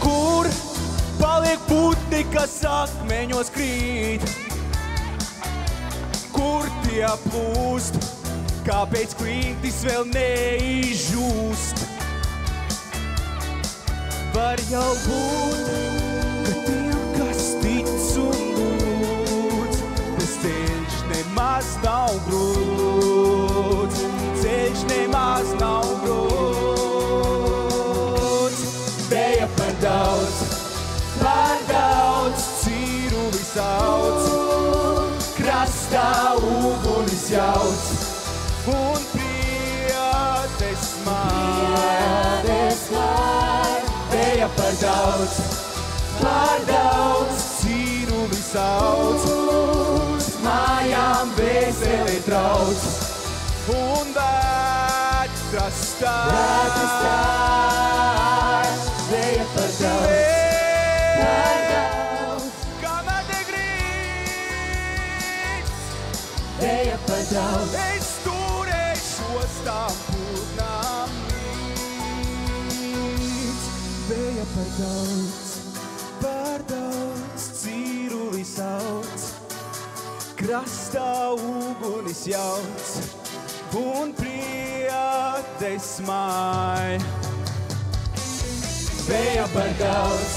Kur paliek putni, kas akmeņos krīt? Kur tie plūst? Kāpēc klintis vēl neizžūst? Var jau būt, ka tiem, kas tic un lūdz, tas ceļš nemaz nav grūts, ceļš nemaz nav grūts. Vēja par daudz, cīruli sauc, krastā ugunis jauc, un priedēs māj. Vēja par daudz, cīruli sauc, uz mājām veseli trauc, un vētras stāj. Vēja par daudz, kamēr degrīts. Vēja par daudz, es turēšos tām putnām līdz. Vēja par daudz, cīruli sauc, krastā ugunis jauc, un priedēs māj. Vēja par daudz,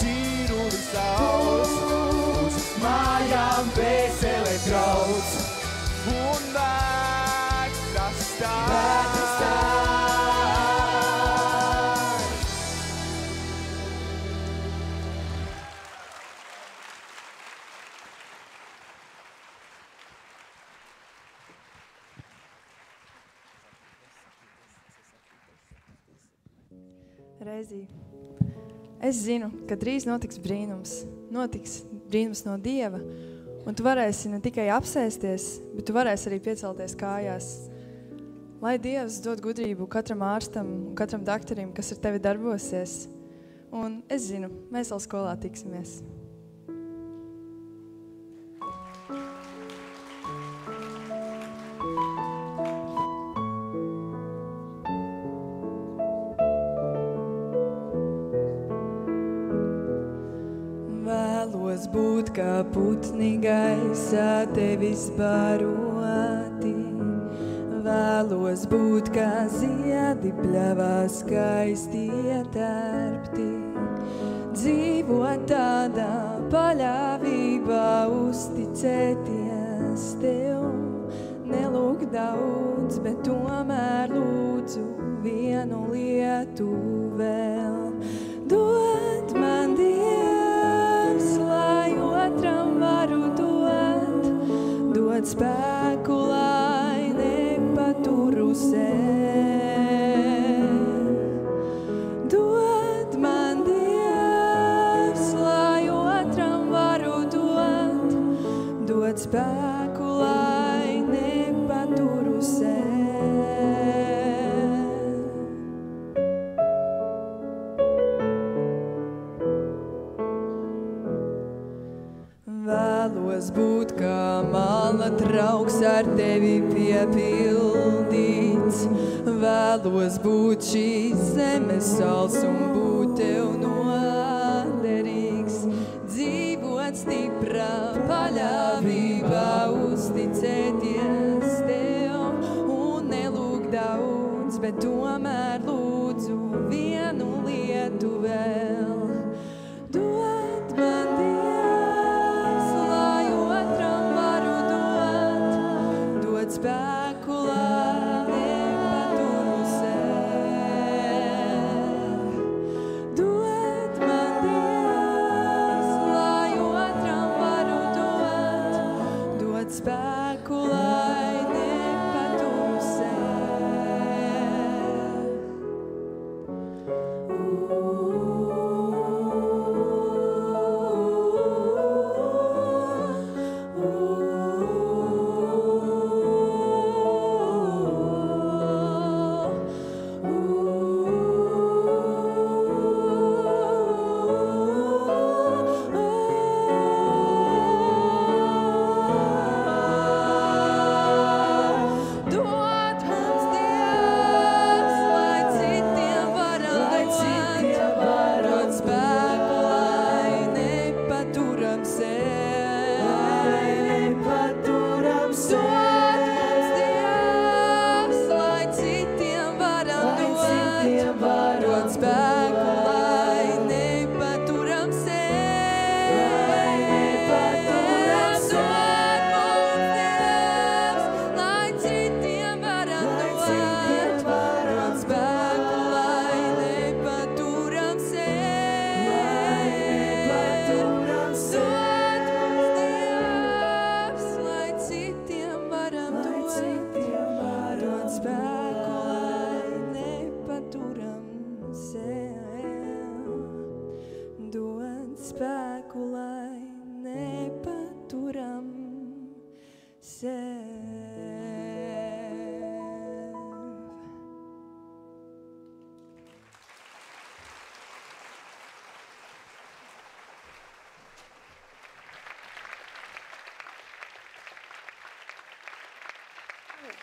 cīruli sauc, uz mājām veseli trauc, un vētras stāj. Reizī. Es zinu, ka drīz notiks brīnums no Dieva, un tu varēsi ne tikai apsēsties, bet tu varēsi arī piecelties kājās. Lai Dievs dod gudrību katram ārstam un katram daktarim, kas ar tevi darbosies. Un es zinu, mēs vēl skolā tiksimies. Vēlos būt kā putni gaisā tevis baroti. Vēlos būt kā ziedi pļavā skaisti ietērpti. Dzīvot tādā paļāvībā, uzticēties tev. Nelūk daudz, bet tomēr lūdzu vienu lietu vēl. Dod man Dievs, lai otram varu dot, dod spēku, lai nepaturu sev. Dod man Dievs, lai otram varu dot, dod spēku, lai nepaturu sev. Vēlos būt kā mala trauks ar tevi piepildīts. Vēlos būt šīs zemes sals un būt tev noderīgs. Dzīvot stiprā paļāvībā, uzticēties tev. Un nelūk daudz, bet tomēr lūdzu vienu lietu vēl. Dod man Dievs, lai otram varu dot, dod spēku, lai nepaturu sev. Dod man Dievs, lai otram varu dot, dod spēku, lai nepaturu sev.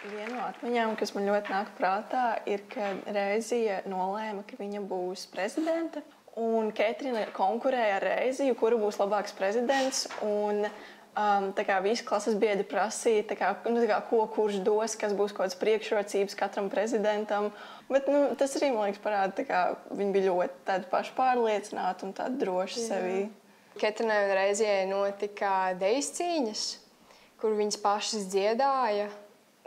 Viena no atmiņām, kas man ļoti nāk prātā, ir, kad Reizija nolēma, ka viņa būs prezidente. Un Ketrina konkurēja ar Reiziju, kura būs labāks prezidents. Un visi klases biedri prasīja, ko kurš dos, kas būs kaut kādas priekšrocības katram prezidentam. Bet tas arī, man liekas, parāda, viņi bija ļoti pašpārliecināti un tādi droši sevī. Ketrinai un Reizijai notika dejas cīņas, kur viņas pašas dziedāja.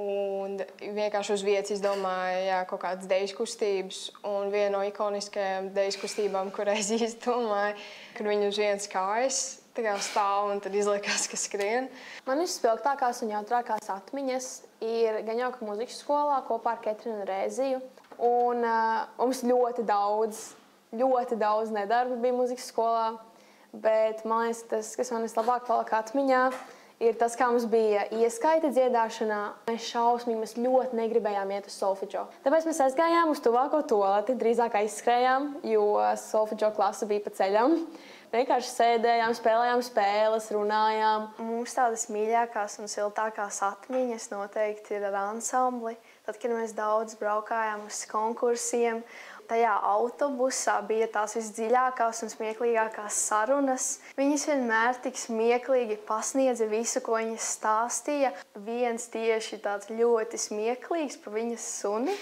Un vienkārši uz vietas izdomāja kaut kādas dejas kustības. Un viena no ikoniskajām dejas kustībām, kur Reizija izdomāja, kad viņa uz vienas kājas stāv un tad izliekās, ka skrien. Man visspilgtākās un jautrākās atmiņas ir gan jau mūzikas skolā kopā ar Ketrinu un Reiziju. Un mums ļoti daudz nedarbu bija mūzikas skolā. Bet man liekas, tas, kas man vislabāk palika atmiņā, ir tas, kā mums bija ieskaita dziedāšanā. Mēs šausmīgi, ļoti negribējām iet uz solfedžo. Tāpēc mēs aizgājām uz tuvāko tualeti, drīzāk aizskrējām, jo solfedžo klase bija pa ceļam. Vienkārši sēdējām, spēlējām spēles, runājām. Mums tādas mīļākās un siltākās atmiņas noteikti ir ar ansambli. Tad, kad mēs daudz braukājām uz konkursiem, tajā autobusā bija tās visdziļākās un smieklīgākās sarunas. Viņas vienmēr tik smieklīgi pasniedza visu, ko viņas stāstīja. Viens tieši tāds ļoti smieklīgs par viņas suni,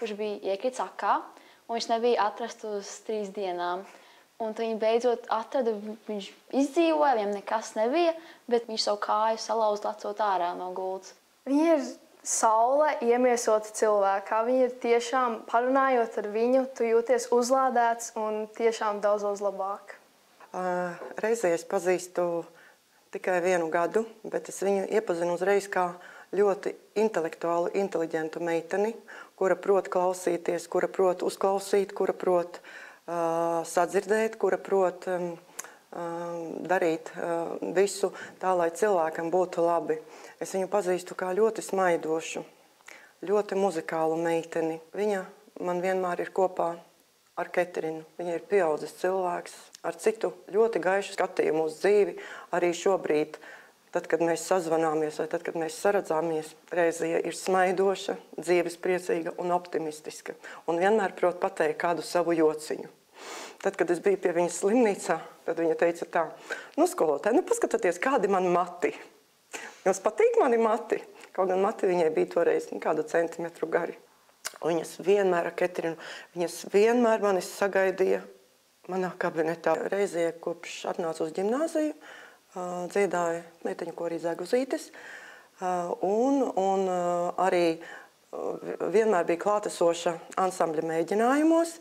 kurš bija iekrits akā, un viņš nebija atrasts uz 3 dienām. Un viņi beidzot atrada, viņš izdzīvoja, viņam nekas nebija, bet viņš savu kāju salauz lecot ārā no gultas. Viņi ir saule iemiesota cilvēkā. Viņi ir tiešām, parunājot ar viņu, tu jūties uzlādēts un tiešām daudz labāk. Reizē es pazīstu tikai 1 gadu, bet es viņu iepazinu uzreiz kā ļoti intelektuālu, inteliģentu meiteni, kura prot klausīties, kura prot uzklausīt, kura prot sadzirdēt, kura prot darīt visu tā, lai cilvēkam būtu labi. Es viņu pazīstu kā ļoti smaidošu, ļoti muzikālu meiteni. Viņa man vienmēr ir kopā ar Ketrinu. Viņa ir pieaudzis cilvēks ar citu ļoti gaišu skatījumu uz dzīvi. Arī šobrīd, tad, kad mēs sazvanāmies vai tad, kad mēs saredzāmies, Reizija ir smaidoša, dzīves priecīga un optimistiska. Un vienmēr prot pateikt kādu savu jociņu. Tad, kad es biju pie viņas slimnīcā, tad viņa teica tā, skolotāji, paskatieties, kādi man mati. Jums patīk mani mati? Kaut gan mati viņai bija toreiz kādu centimetru gari. Un viņas vienmēr ar Ketrinu, viņas vienmēr manis sagaidīja manā kabinetā. Reizē, kopš atnāca uz ģimnāziju, dziedāja meiteņu korī Zeguzītes, un arī vienmēr bija klātesoša ansambļa mēģinājumos.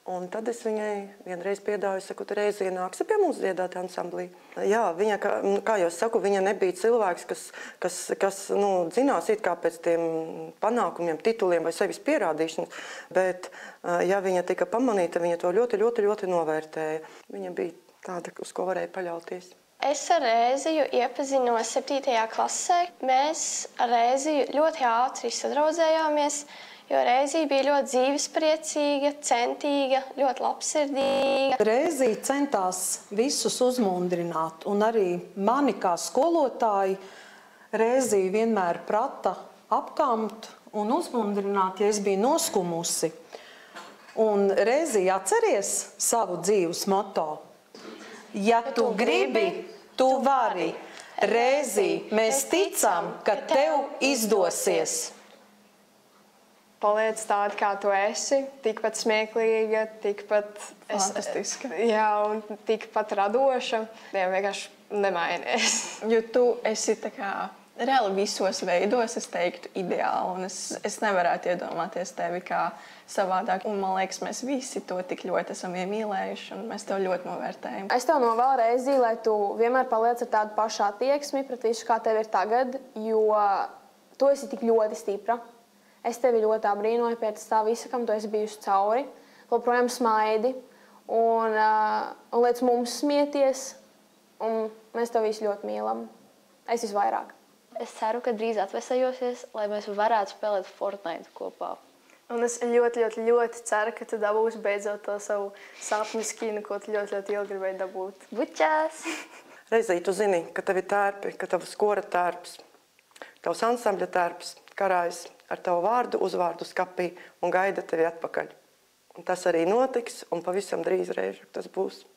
Un tad es viņai vienreiz piedāvāju, saku, Reizija nāksi pie mums dziedāt ansamblī. Jā, viņa, kā jau saku, viņa nebija cilvēks, kas dzinās it kā pēc tiem panākumiem, tituliem vai sevis pierādīšanas, bet, ja viņa tika pamanīta, viņa to ļoti novērtēja. Viņa bija tāda, uz ko varēja paļauties. Es ar Reiziju iepazinos 7. klasē. Mēs ar Reiziju ļoti ātri sadraudzējāmies, jo Reizija bija ļoti dzīvespriecīga, centīga, ļoti labsirdīga. Reizija centās visus uzmundrināt, un arī mani kā skolotāji Reizija vienmēr prata apkamt un uzmundrināt, ja es biju noskumusi. Un Reizija atceries savu dzīves moto. Ja tu gribi, tu vari. Reizija, mēs ticam, ka tev izdosies. Paliec tāda, kā tu esi, tikpat smieklīga, tikpat fantastiska. Jā, un tikpat radoša. Jā, vienkārši nemainies. Jo tu esi tā kā reāli visos veidos, es teiktu, ideāli. Un es nevarētu iedomāties tevi kā savādāk. Un man liekas, mēs visi to tik ļoti esam iemīlējuši, un mēs tev ļoti novērtējam. Es tev novēlu Reizija, lai tu vienmēr paliec ar tādu pašu attieksmi pret visu, kā tev ir tagad, jo tu esi tik ļoti stipra. Es tevi ļoti abrīnoju pēc tā visa, kam tu esi bijusi cauri. Joprojām smaidi un liec mums smieties. Un mēs tev visu ļoti mīlam. Es visvairāk. Es ceru, ka drīz atvesējosies, lai mēs varētu spēlēt Fortnite kopā. Un es ļoti ceru, ka tu dabūsi beidzot to savu sapņu skinu, ko tu ļoti ilgi gribēji dabūt. Bučās! Reizē tu zini, ka tev ir tērpi, ka tavs kora tērps, tavs ansambļa tērps karājas ar tavu vārdu, uzvārdu skapī un gaida tevi atpakaļ. Un tas arī notiks, un pavisam drīz tas būs.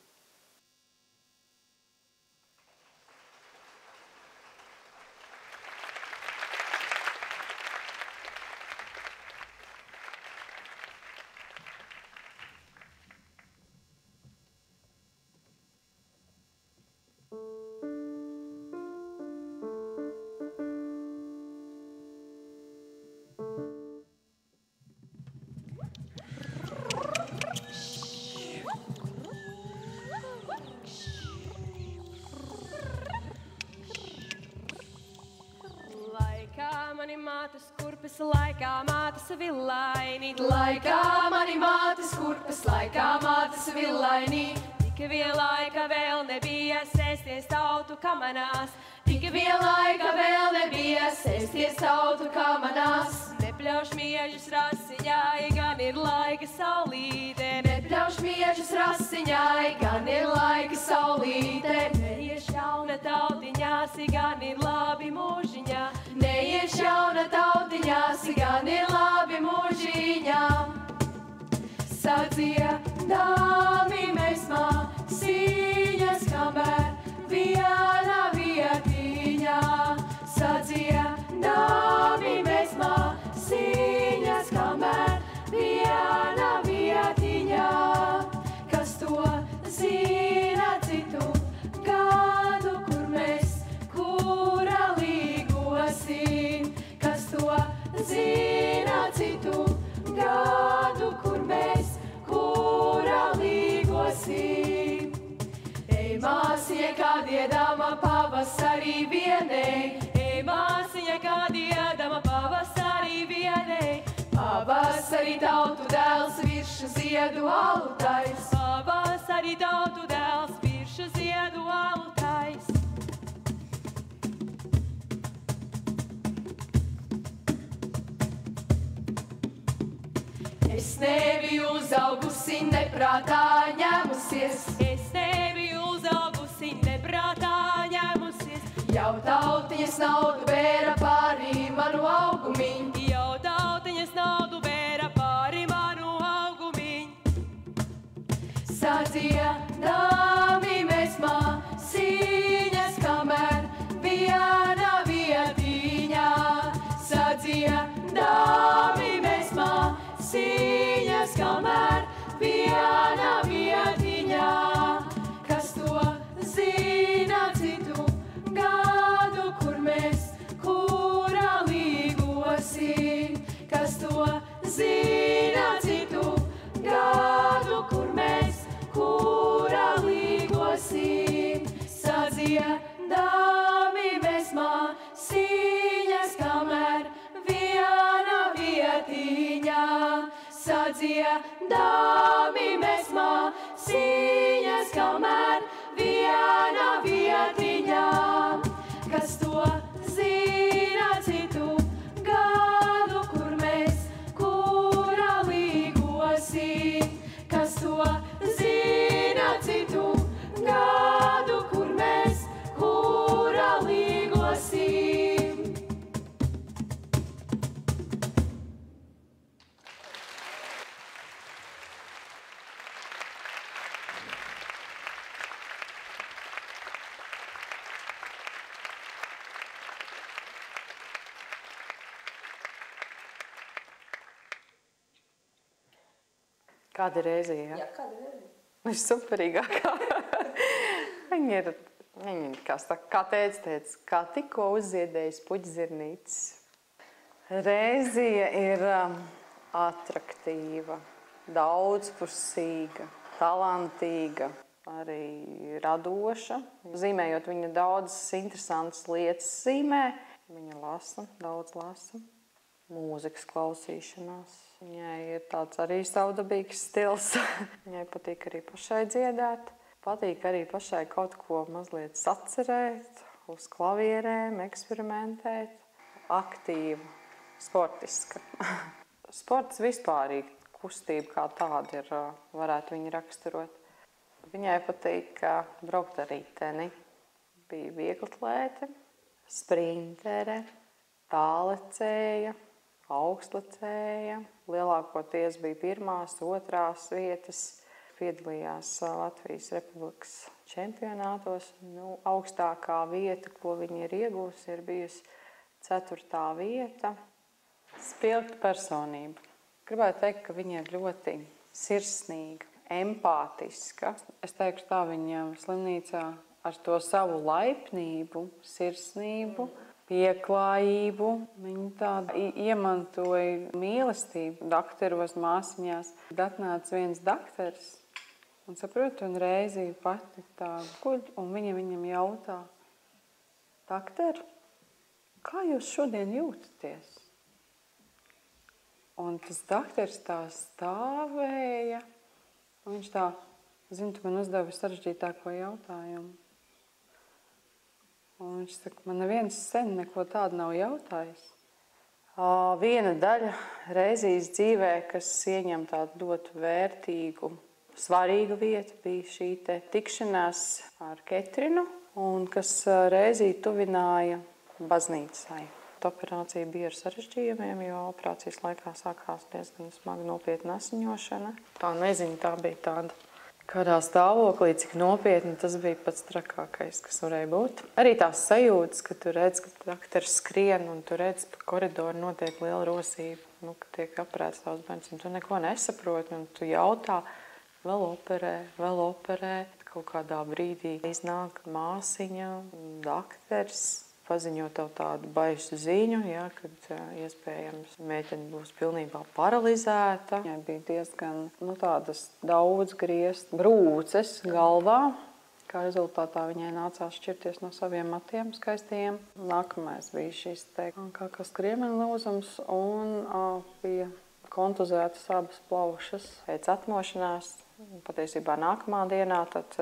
Mani mātes kurpes laikā mātes villaini. Laikā mani mātes kurpes laikā mātes villaini. Tik vien laika vēl nebija sēsties tautu kamanās. Tik Tik vienlaika vēl nebija sēsties tautu kamanās. Nepļauš miežus rasiņai, gan ir laika saulīte. Nepļauš miežus rasiņai, gan ir laika saulīte. Neieš jauna tautiņās, gan ir labi mūžiņā. Neieš jauna tautiņās, gan ir labi mūžiņā. Sadziedāmi mēs māsīņas, kamēr viena vietiņā. Sadziedāmi mēs māsīņas, kamēr viena vietiņā. Kas to zina citu gadu, kur mēs kura līgosim. Kas to zina citu gadu, kur mēs kura līgosim. Ej, māsiņa, kā diedama pavasarī vienei. Ej, māsiņa, kā diedama pavasarī vienei. Pavasarī tautu dēls virša ziedu altais. Pavasarī tautu dēls virša ziedu altais. Es nebiju uzaugusi, neprātā ņēmusies. Es nebiju uzaugusi, neprātā ņēmusies. Jau tautiņas naudu bēra pārī manu augumiņu. Jau tautiņas naudu bēra pārī manu augumiņu. Sadziedāmi mēs māsīņas, kamēr viena vietiņā. Sadziedāmi mēs māsīņas, kamēr viena vietiņā. Kas to zina citu gadu, kur mēs kura līgosim. Kas to zina citu gadu, kur mēs kura līgosim. Sadziedāmi mēs māsīņas, kamēr viena vietiņā. Sadziedāmi mēs māsīņas, kamēr viena vietiņā. Kas to zina citu gadu, kur mēs kura līgosim. Kas to zina citu gadu, kur mēs kura līgosim. Kāda ir Rēzija? Jā, kāda ir Rēzija? Viņš ir superīgākā. Viņa ir, kā teica, kā tikko uzziedējis puķzirnītis. Rēzija ir atraktīva, daudzpusīga, talantīga, arī radoša. Zīmējot, viņa daudzas interesantas lietas zīmē. Viņa lasa, daudz lasa. Mūzikas klausīšanās. Viņai ir tāds arī savdabīgs stils. Viņai patīk arī pašai dziedāt. Patīk arī pašai kaut ko mazliet sacerēt, uz klavierēm, eksperimentēt. Aktīva, sportiska. Sports vispārīgi, kustība kā tāda ir, varētu viņu raksturot. Viņai patīk braukt ar riteni. Bija vieglatlēte, sprintere, tālecēja, augstlecēja. Lielākoties bija pirmās, otrās vietas. Piedalījās Latvijas Republikas čempionātos. Augstākā vieta, ko viņa ir iegūsi, ir bijusi 4. vieta. Spilgta personība. Gribētu teikt, ka viņa ir ļoti sirsnīga, empātiska. Es teikšu tā, viņa slimnīcā ar to savu laipnību, sirsnību, pieklājību. Viņa tādu iemantoja mīlestību dakteros, māsiņās. Atnāca viens dakteris un saprot, un Rēzija pati tā guļ, un viņam jautā: dakter, kā jūs šodien jūtaties? Un tas dakteris tā stāvēja, un viņš tā, zinu, tu man uzdevi sarežģītāko jautājumu. Un viņš saka, man neviens sen neko tādu nav jautājis. Viena daļa Reizijas dzīvē, kas ieņem tādu ļoti vērtīgu, svarīgu vietu, bija šī tikšanās ar Ketrinu, un kas Reiziju tuvināja baznīcai. Operācija bija ar sarežģījumiem, jo operācijas laikā sākās diezgan smaga nopietna asiņošana. Tā nezinu, tā bija tāda kādā stāvoklī, cik nopietni tas bija pats trakākais, kas varēja būt. Arī tās sajūtas, ka tu redz, ka dakteris skrien un tu redz, pa koridoru notiek liela rosība, ka tiek operēts tavs bērns, un tu neko nesaproti, un tu jautā, vēl operē. Kaut kādā brīdī iznāk māsiņa, dakteris, paziņo tev tādu baisu ziņu, kad iespējams meitene būs pilnībā paralizēta. Viņai bija diezgan tādas daudz griezt brūces galvā. Kā rezultātā viņai nācās šķirties no saviem matiem skaistajiem. Nākamais bija šis kā skriemeņlūzums un bija kontuzētas abas plaušas. Pēc atmošanās, patiesībā nākamā dienā, tad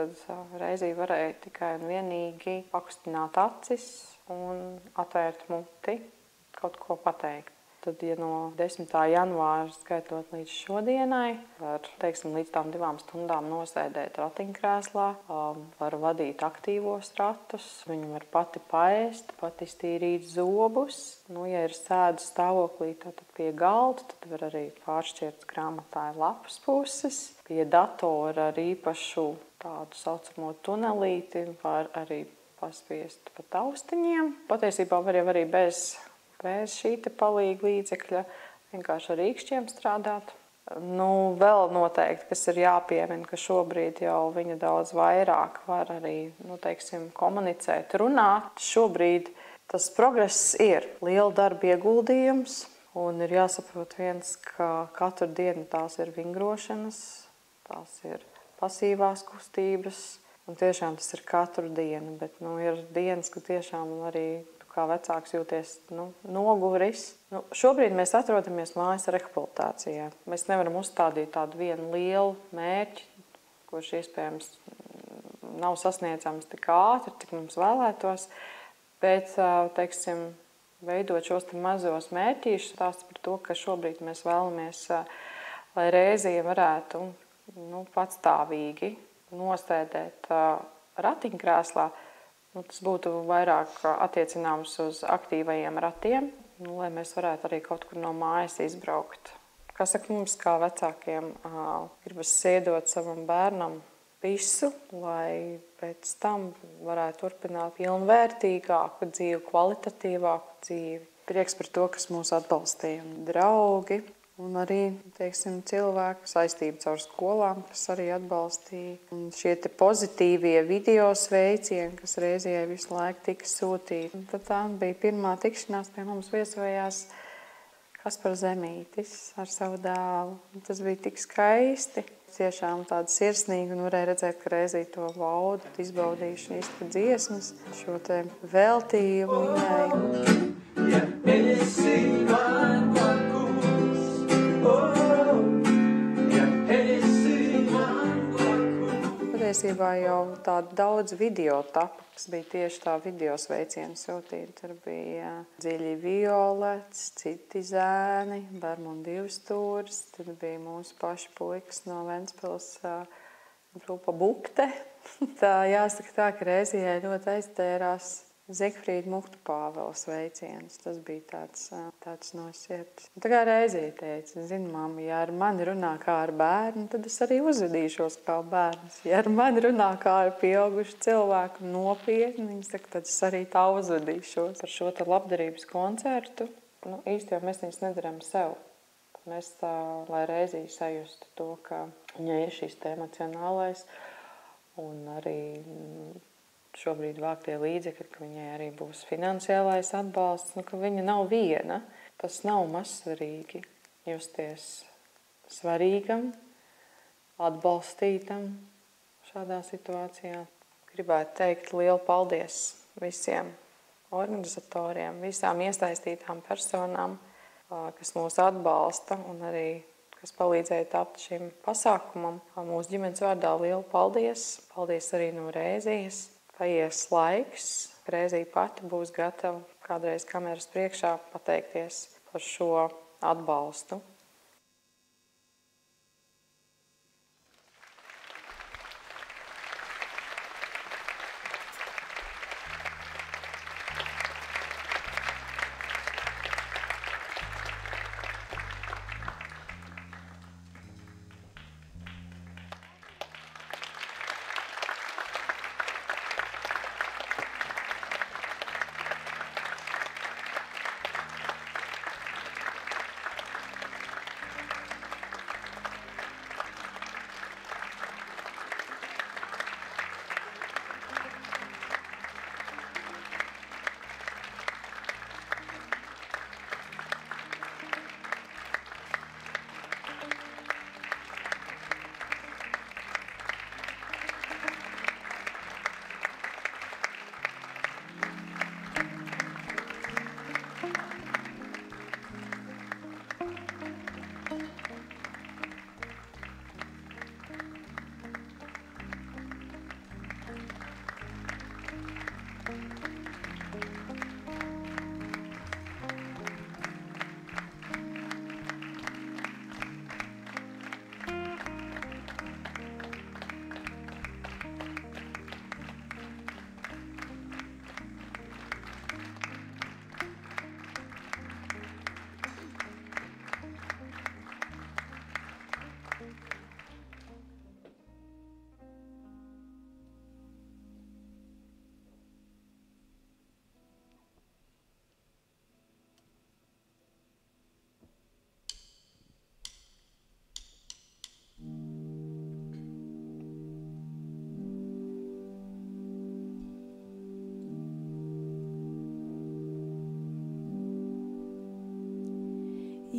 Reizija varēja tikai un vienīgi pakustināt acis un atvērt muti, kaut ko pateikt. Tad, ja no 10. janvāra skaitot līdz šodienai, var, līdz tām 2 stundām nosēdēt ratiņkrēslā, var vadīt aktīvos ratus, viņa var pati paēst, pati iztīrīt zobus. Ja ir sēdu stāvoklī, tad pie galda, tad var arī pāršķirt grāmatāju lapas puses. Pie datora ar īpašu tādu saucamo tunelīti var arī paspiest pa taustiņiem. Patiesībā var jau arī bez šī palīga līdzekļa vienkārši ar rīkšķiem strādāt. Vēl noteikti, kas ir jāpiemina, ka šobrīd jau viņa daudz vairāk var arī, komunicēt, runāt. Šobrīd tas progress ir liela darba ieguldījums, un ir jāsaprot viens, ka katru dienu tās ir vingrošanas, tās ir pasīvās kustības, un tiešām tas ir katru dienu, bet ir dienas, ka tiešām arī kā vecāks jūties noguris. Šobrīd mēs atrodamies mājas rehabilitācijā. Mēs nevaram uzstādīt tādu vienu lielu mērķi, kurš iespējams nav sasniedzams tik ātri, cik mums vēlētos, bet, veidot šos mazos mērķīšus, stāst par to, ka šobrīd mēs vēlamies, lai Reizija varētu patstāvīgi nostēdēt ratiņkrēslā. Tas būtu vairāk attiecināms uz aktīvajiem ratiem, lai mēs varētu arī kaut kur no mājas izbraukt. Kā saka, mums kā vecākiem gribas iedot savam bērnam visu, lai pēc tam varētu turpināt pilnvērtīgāku dzīvi, kvalitatīvāku dzīvi. Prieks par to, kas mūs atbalstīja. Draugi un arī, cilvēku saistību caur skolām, kas arī atbalstīja. Un šie pozitīvie video sveicieni, kas Reizijai visu laiku tika sūtīti. Un tad tā bija pirmā tikšanās, pie mums viesojās Kaspars Zemītis ar savu dēlu. Un tas bija tik skaisti, tiešām tāda sirsnīga, un varēja redzēt, ka Reizija to bauda, izbaudījuši īsti dziesmas, šo te veltījumu viņai. Ja esi man blakus, patiesībā jau tādu daudz video tapu, kas bija tieši tā video sveicienu sūtīti. Tur bija Dziļi Violets, Citi zēni, Bermuda 2 stūris, tad bija mūsu paši puikas no Ventspils grupa Bukte. Tā jāsaka tā, ka Reizijai ļoti aiztērās Zigfrīda Muktu Pāvela sveiciens. Tas bija tāds no sirds. Tā kā Reizija teica, zini, mamma, ja ar mani runā kā ar bērnu, tad es arī uzvedīšos kā bērns. Ja ar mani runā kā ar pieaugušu cilvēku nopietni, viņa saka, tad es arī tā uzvedīšos. Par šo labdarības koncertu, īsti jau mēs viņus nedaram sev. Mēs lai Reizija sajustu to, ka viņai ir šis emocionālais un arī šobrīd vāktie līdzekļi, ka viņai arī būs finansiālais atbalsts, ka viņa nav viena. Tas nav mazsvarīgi justies svarīgam, atbalstītam šādā situācijā. Gribētu teikt lielu paldies visiem organizatoriem, visām iesaistītām personām, kas mūs atbalsta un arī kas palīdzēja tapt šim pasākumam. Mūsu ģimenes vārdā lielu paldies. Paldies arī no Reizijas. Paies laiks, Rēzija pati būs gatava kādreiz kameras priekšā pateikties par šo atbalstu.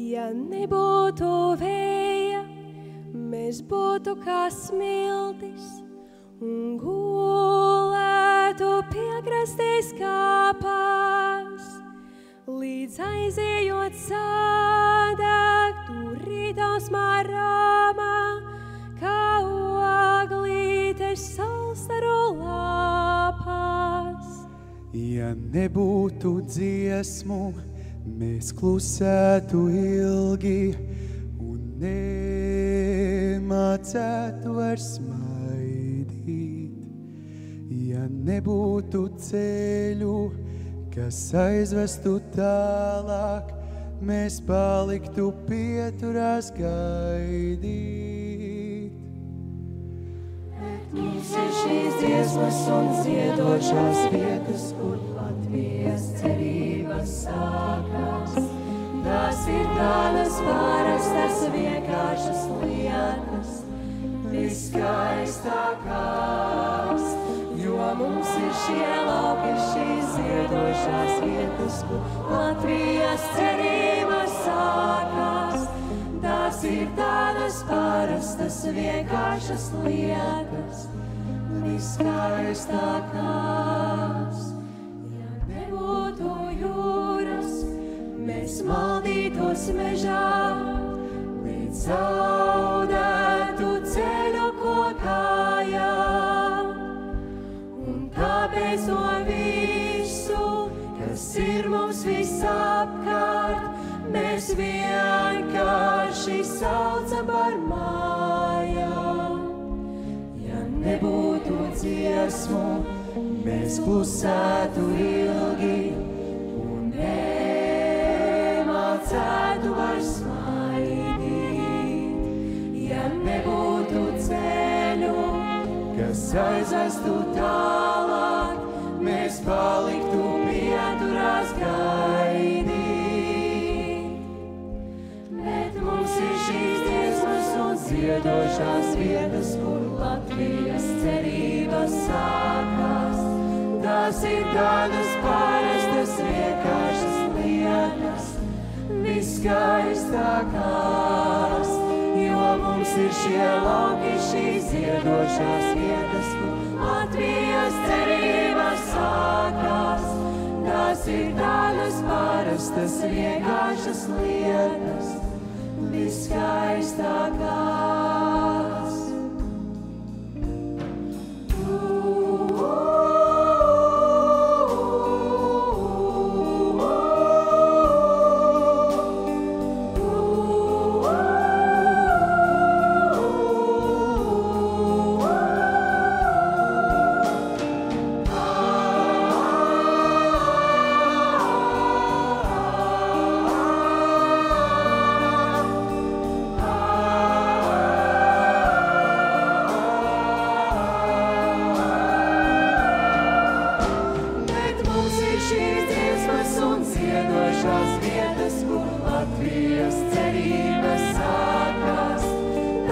Ja nebūtu vēja, mēs būtu kā smiltis un gulētu piekrastīs kāpās, līdz aizējot sādāktu rītausmā rāmā, kā oglītes salstaru lāpās. Ja nebūtu dziesmu, mēs klusētu ilgi un nemācētu vairs smaidīt. Ja nebūtu ceļu, kas aizvestu tālāk, mēs paliktu pieturās gaidīt. Mums ir šīs dziesmas un ziedošās vietas, kur Latvijas cerības sākās. Tās ir tādas parastas vienkāršas lietas, viskaistākās, jo mums ir šie lauki, šīs ziedošās vietas, kur Latvijas cerības sākās. Tās ir tādas parastas vienkāršas lietas, viskaistākās. Ja nebūtu jūras, mēs maldītos mežā, līdz zaudētu ceļu kokājām. Un tāpēc no visu, kas ir mums visapkārt, mēs vienkārši saucam par mājām. Ja nebūtu dziesmu, mēs klusētu ilgi un nemācētu vairs smaidīt. Ja nebūtu ceļu, kas aizvestu tālāk, mēs paliktu pieturās gaidīt. Mums ir šīs dziesmas un ziedošās vietas, kur Latvijas cerības sākās. Tās ir tādas parastas vienkāršas lietas, viskaistākās, jo mums ir šie lauki, šīs ziedošās vietas, kur Latvijas cerības sākās. Tās ir tādas parastas vienkāršas lietas, viskaistākās.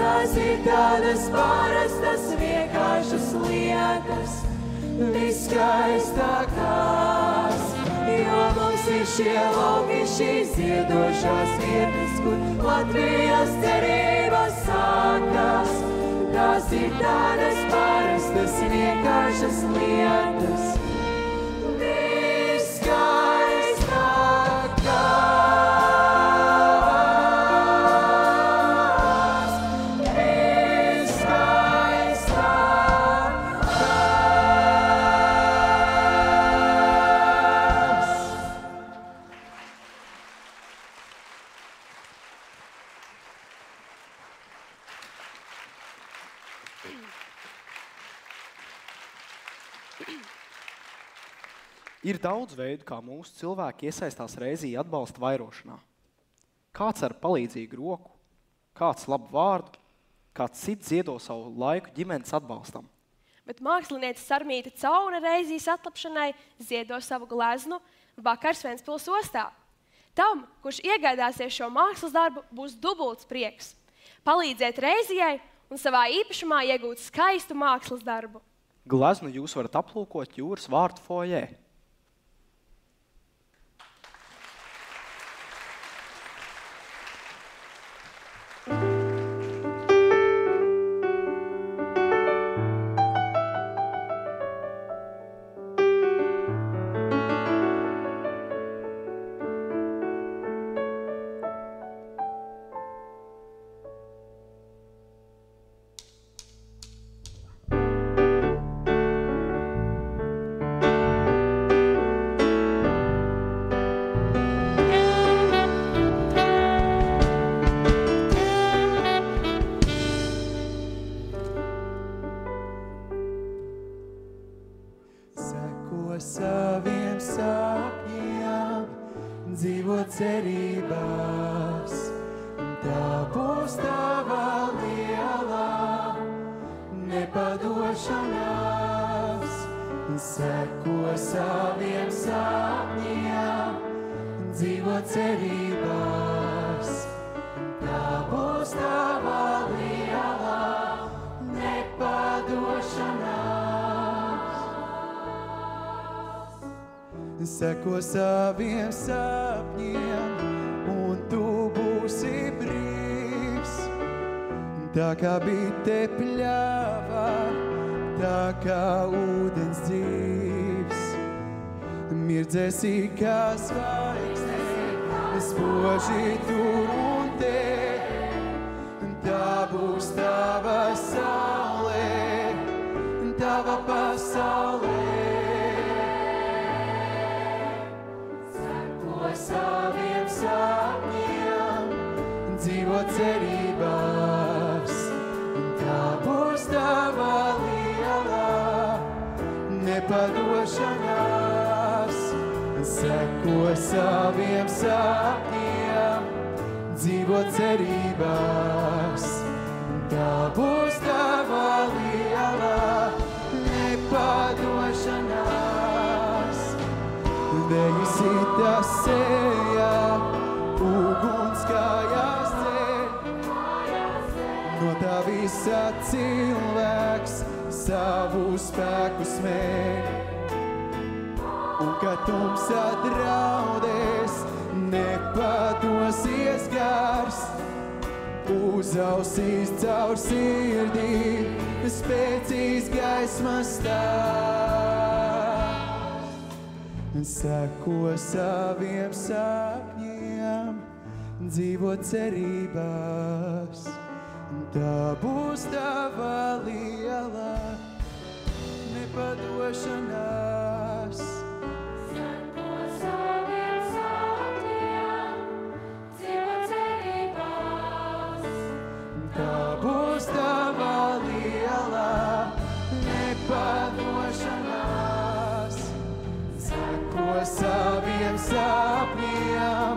tās ir tādas parastas vienkāršas lietas, viskaistākās. Jo mums ir šie lauki, šīs ziedošās vietas, kur Latvijas cerības sākas. Tās ir tādas parastas vienkāršas lietas, Ir daudz veidu, kā mūsu cilvēki iesaistās Reizī atbalsta vairošanā. Kāds ar palīdzīgu roku, kāds labu vārdu, kāds cits ziedo savu laiku ģimenes atbalstam. Bet māksliniece Sarmīte Cauna Reizīs atlapšanai ziedo savu gleznu vakars Ventspils ostā. Tam, kurš iegādāsies šo mākslas darbu, būs dubults prieks. Palīdzēt Reizijai un savā īpašumā iegūt skaistu mākslas darbu. Gleznu jūs varat aplūkot Jūras vārtu fojē. Saviem sapņiem, dzīvot cerībās, tā būs tava lielā nepadošanās. Seko saviem sapņiem, dzīvot cerībās, tā būs tava lielā nepadošanās. Seko saviem sapņiem, un tu būsi brīvs. Tā kā bite pļāvā, tā kā ūdens dzīvs. Mirdzēsi kā zvaigzne, spoži tur un te. Tā būs tava saule, tava pasaulē. Saviem sapņiem, dzīvot cerībās, tā būs tava lielā nepadošanās. Seko saviem sapņiem, dzīvot cerībās, tā būs tava lielā nepadošanās. Vējus sita sejā, uguns kājās ceļ. No tā visa cilvēks savu spēku smēļ. Un kad tumsa draudēs, nepadosies gars. Uzausīs caur sirdī, spēcīs gaismas stāvs. Seko saviem sapņiem, dzīvot cerībās, tā būs tava lielā nepadošanās. Seko saviem sapņiem, dzīvot cerībās, tā būs tava lielā nepadošanās. Seko saviem sapņiem,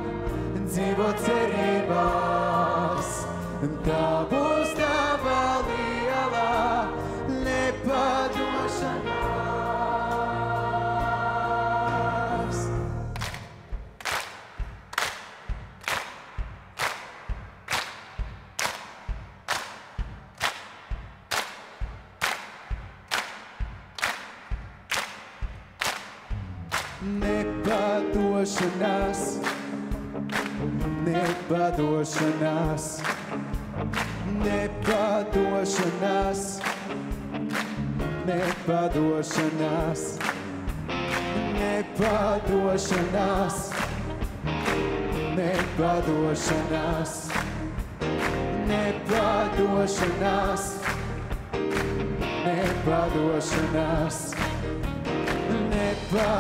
dzīvot cerībās, tā būs tava lielā nepadošanās. nepadošanās, nepadošanās, nepadošanās, nepadošanās, nepadošanās, nepadošanās, nepadošanās, nepadošanās,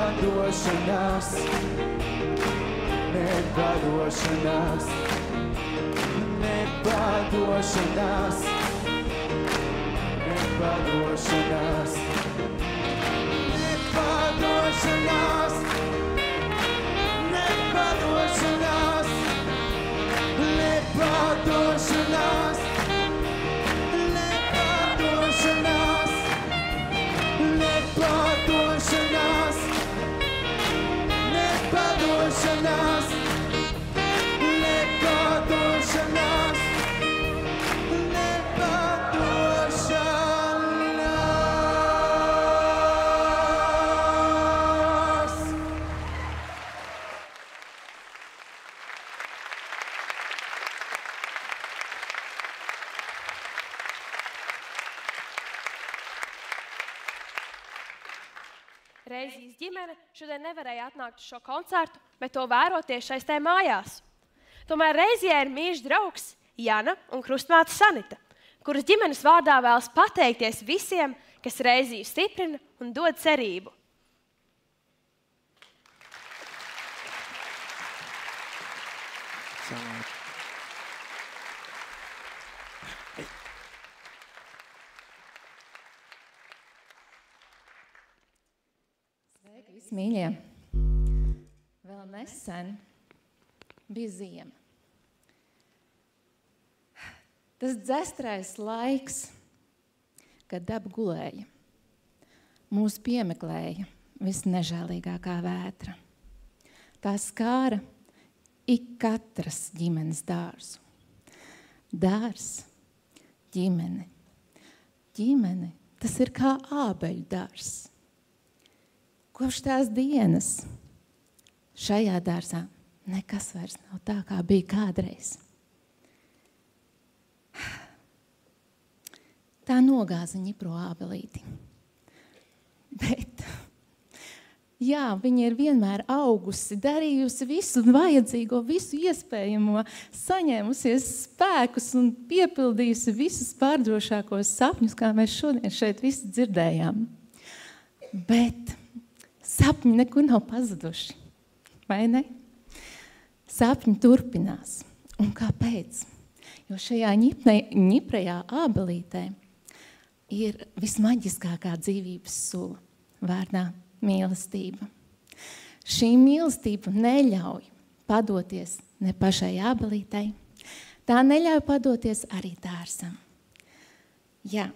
nepadošanās, nepadošanās, nepadošanās, nepadošanās, nepadošanās, nepadošanās, nepadošanās, nepadošanās, nepadošanās, nepadošanās, nepadošanās, nepadošanās. Reizijas ģimene šodien nevarēja atnākt uz šo koncertu, bet to vēro tieši aiztē mājās. Tomēr Reizijai ir mīļš draugs Jana un krustmāte Sanita, kuras ģimenes vārdā vēlas pateikties visiem, kas Reiziju stiprina un dod cerību. Sveiki, visi mīļie! Vēl nesen bija ziema. Tas dzestrais laiks, kad daba gulēja, mūs piemeklēja visnežēlīgākā vētra. Tā skāra ik katras ģimenes dārzu. Dārs, ģimene. Ģimene, tas ir kā ābeļu dārs. Kopš tās dienas šajā dārzā nekas vairs nav tā, kā bija kādreiz. Tā nogāza ņipro ābelīti. Bet, jā, viņa ir vienmēr augusi, darījusi visu vajadzīgo, visu iespējamo, saņēmusies spēkus un piepildījusi visus pārdrošākos sapņus, kā mēs šodien šeit visi dzirdējām. Bet sapņi nekur nav pazuduši, vai ne? Sapņi turpinās. Un kāpēc? Jo šajā ņiprajā ābelītē ir vismaģiskākā dzīvības sula, vārdā mīlestība. Šī mīlestība neļauj padoties ne pašai ābelītei, tā neļauj padoties arī dārzam. Jā.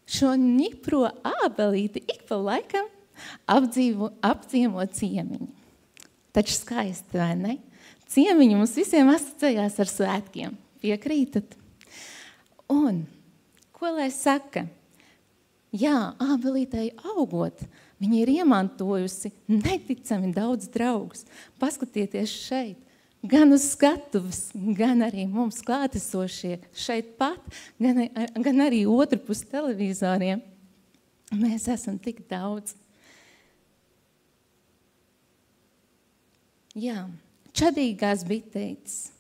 Šo ņipro ābelīti ik pa laikam apciemo ciemiņi. Taču skaisti, vai ne? Ciemiņi mums visiem asociējās ar svētkiem. Piekrītat? Un, ko lai saka? Jā, ābelītei augot, viņa ir iemantojusi neticami daudz draugus. Paskatieties šeit, gan uz skatuves, gan arī mums klātesošie šeit pat, gan arī otrpus televizoriem. Mēs esam tik daudz. Jā, čadīgās biteites.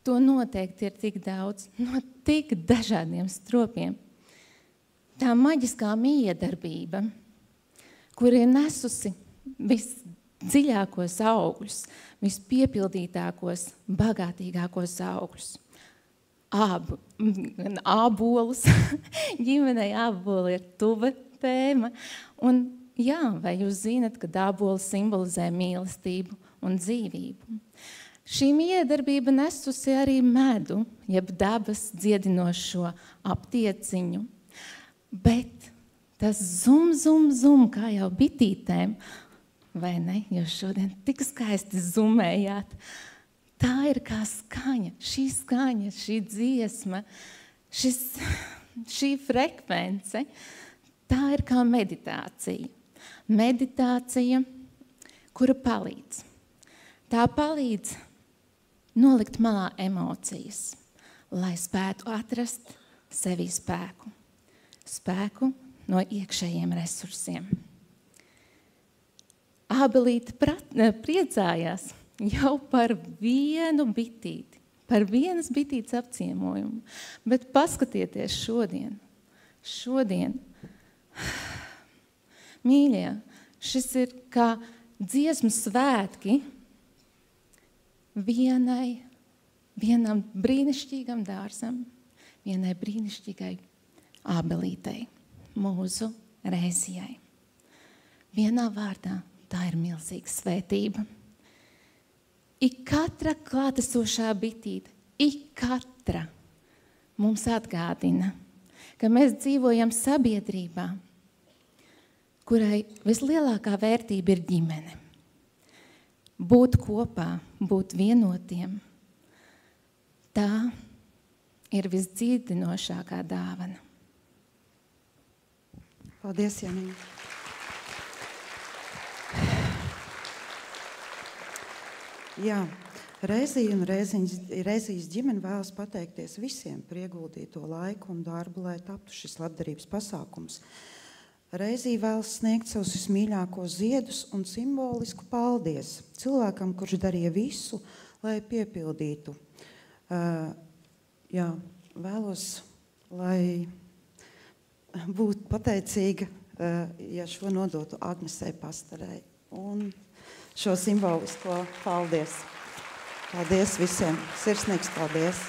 To noteikti ir tik daudz, no tik dažādiem stropiem. Tā maģiskā miedarbība, kur ir nesusi visdziļākos augļus, vispiepildītākos, bagātīgākos augļus. Ābolus, ģimenei āboli ir tuva tēma. Un jā, vai jūs zinat, ka ābols simbolizē mīlestību un dzīvību? Šī miedarbība nesusi arī medu, jeb dabas dziedinošo aptieciņu. Bet tas zum, kā jau bitītēm, vai ne, jūs šodien tik skaisti zumējāt, tā ir kā skaņa, šī dziesma, šī frekvence, tā ir kā meditācija. meditācija, kura palīdz. Tā palīdz nolikt malā emocijas, lai spētu atrast sevī spēku. Spēku no iekšējiem resursiem. Ābelīte priecājās jau par vienu bitīti, par vienas bitītes apciemojumu. Bet paskatieties šodien, mīļie, šis ir kā dziesmu svētki vienam brīnišķīgam dārzam, vienai brīnišķīgai ābelītei, mūsu Rēzijai. Vienā vārdā tā ir milzīga svētība. Ik katra klātesošā bitīte, ik katra mums atgādina, ka mēs dzīvojam sabiedrībā, kurai vislielākā vērtība ir ģimene. Būt kopā, būt vienotiem, tā ir visdziedinošākā dāvana. Paldies, Janīna. Jā, Rēzija un Rēzijas ģimene vēlas pateikties visiem par ieguldīto laiku un darbu, lai taptu šis labdarības pasākums. Rēzija vēlas sniegt savus vismīļākos ziedus un simbolisku paldies cilvēkam, kurš darīja visu, lai piepildītu. Vēlos, lai būtu pateicīga, ja šo nodotu Agnesei Pastarei. Un šo simbolisko paldies. Paldies visiem. Sirsnīgs paldies.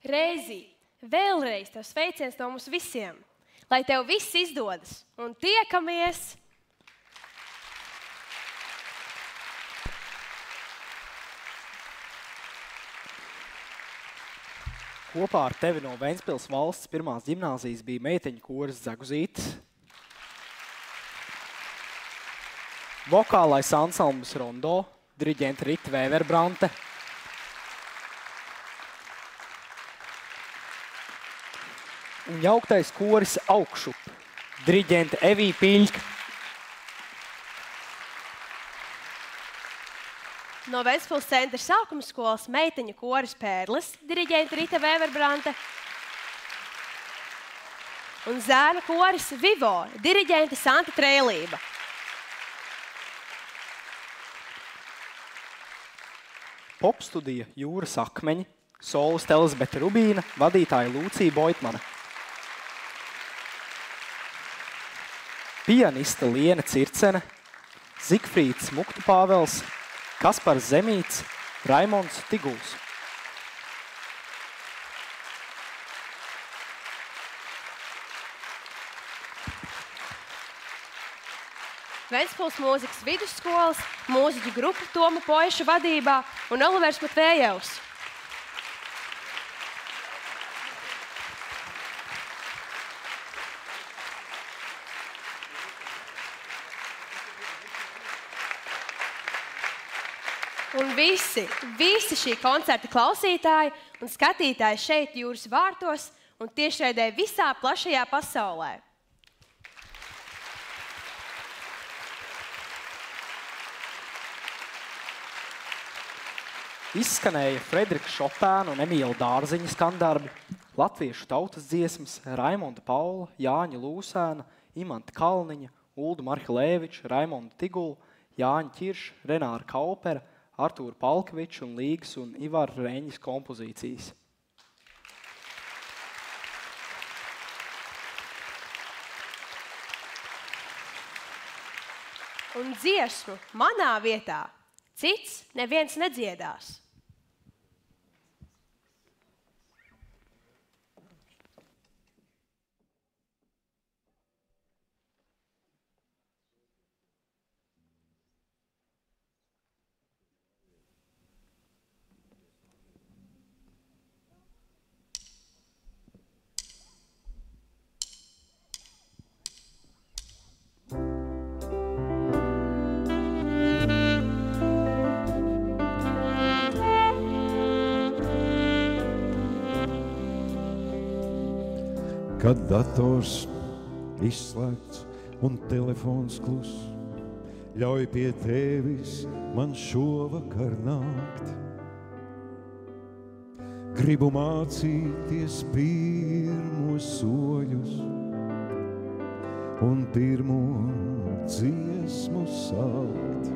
Rēzī, vēlreiz tev sveiciens no mums visiem, lai tev viss izdodas un tiekamies! Kopā ar tevi no Ventspils valsts pirmās ģimnāzijas bija meiteņu koris Zaguzītis, vokālais ansamblis Rondo, diriģente Rita Vēverbrante, un jauktais koris Augšup, diriģente Evija Piļka. No Ventspils centra sākuma skolas meiteņu koris Pērlis, diriģente Rita Vēverbrante. Un zēna koris Vivo, diriģente Santa Trēlība. Popstudija Jūras akmeņi, soliste Elizabete Rubīna, vadītāja Lūcija Boitmane. Pianiste Liene Circene, Zigfrīds Muktu Pāvels, Kaspars Zemīts, Raimonds Tiguls. Ventspils mūzikas vidusskolas, mūziķu grupa Toma Poeša vadībā un Olivers Matvējevs. Un visi šī koncerta klausītāji un skatītāji šeit Jūras vārtos un tiešraidē visā plašajā pasaulē. Izskanēja Fredrika Šopēna un Emīla Dārziņa skandarbi, latviešu tautas dziesmas Raimonda Paula, Jāņa Lūsēna, Imanta Kalniņa, Uldu Marhilēviča, Raimonda Tigula, Jāņa Ķirša, Renāra Kaupera, Artūra Palkeviča un Līgas un Ivara Reņas kompozīcijas. Un dziesmu manā vietā cits neviens nedziedās. kad dators izslēgts un telefons klus, ļauj pie tevis man šovakar nākt. Gribu mācīties pirmos soļus un pirmo dziesmu sākt.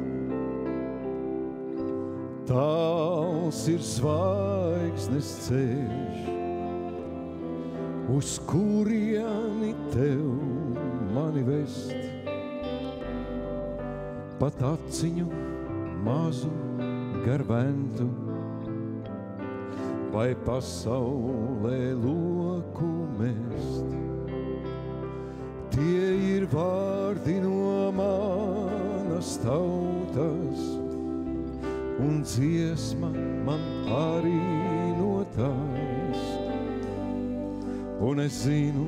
Tāls ir zvaigznes ceļš, uz kurieni tev mani vest. Pat aciņu mazu gar ventu, vai pasaulē loku mest. Tie ir vārdi no manas tautas, un dziesma man arī no tās. Un es zinu,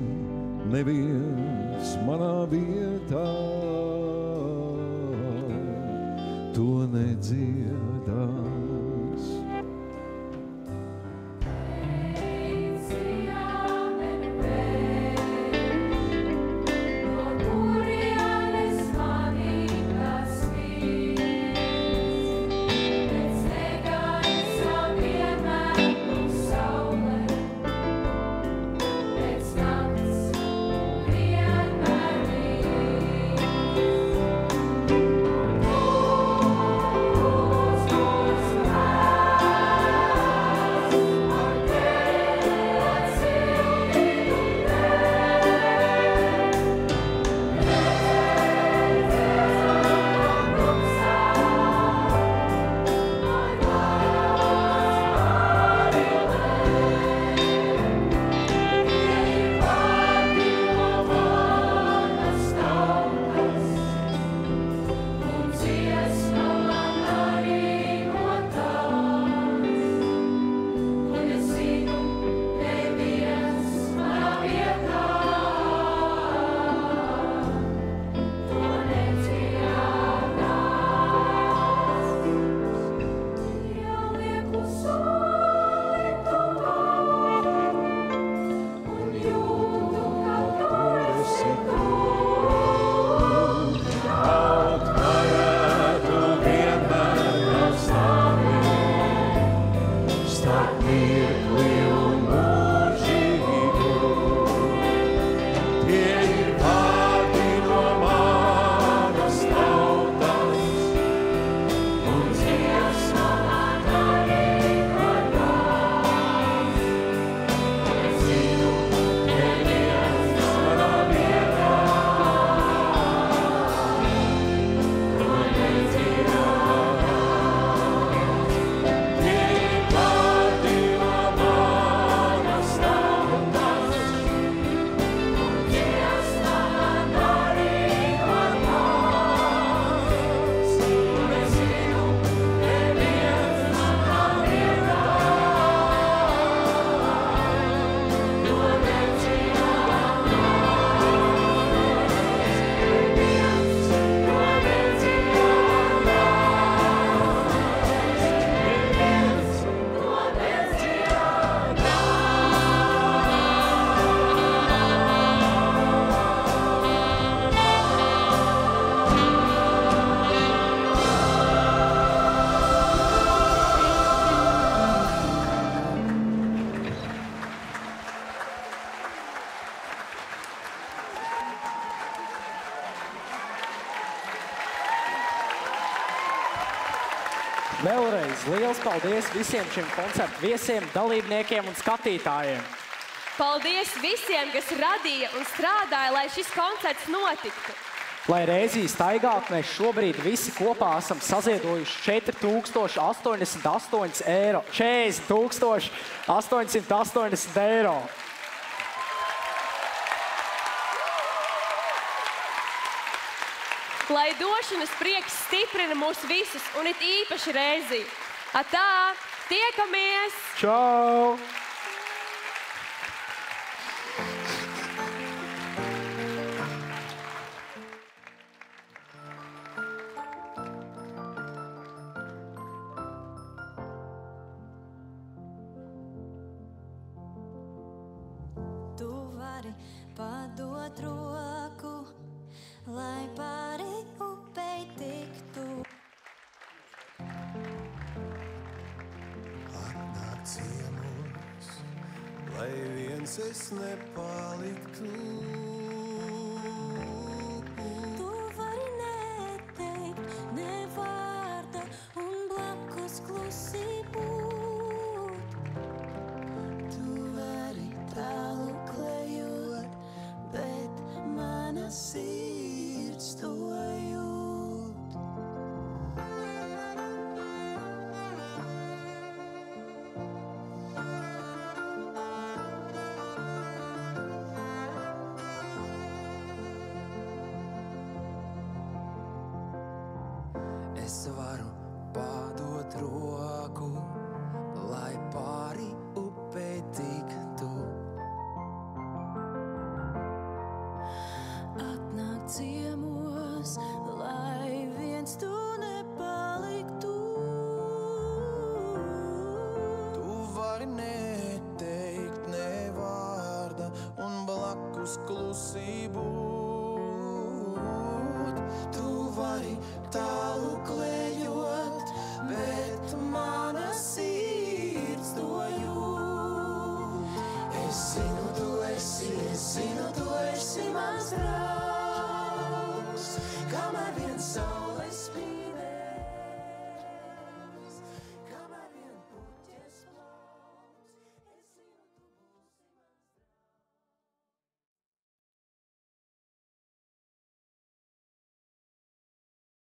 neviens manā vietā to nedziedās. Vēlreiz liels paldies visiem šiem koncertu viesiem, dalībniekiem un skatītājiem. Paldies visiem, kas radīja un strādāja, lai šis koncerts notiktu. Lai Rēzī staigātu, mēs šobrīd visi kopā esam saziedojuši 40,880 eiro. 40,880 eiro. Lai došanas prieks stiprina mūs visus, un it īpaši Rēzī. Atā, tiekamies! Čau! tu vari padot roku, lai pāri upei tiktu. Atnāk ciemos, lai viens es nepaliktu. Tu vari neteikt ne vārda un blakus klusi būt. Tu vari tālu klejot, bet mana sirds to jūt. Es varu padot roku, lai pāri upei tiktu. Atnāk ciemos, lai viens tu nepaliktu. Tu vari neteikt ne vārda un blakus klusi būt. Tu vari tālu klejot,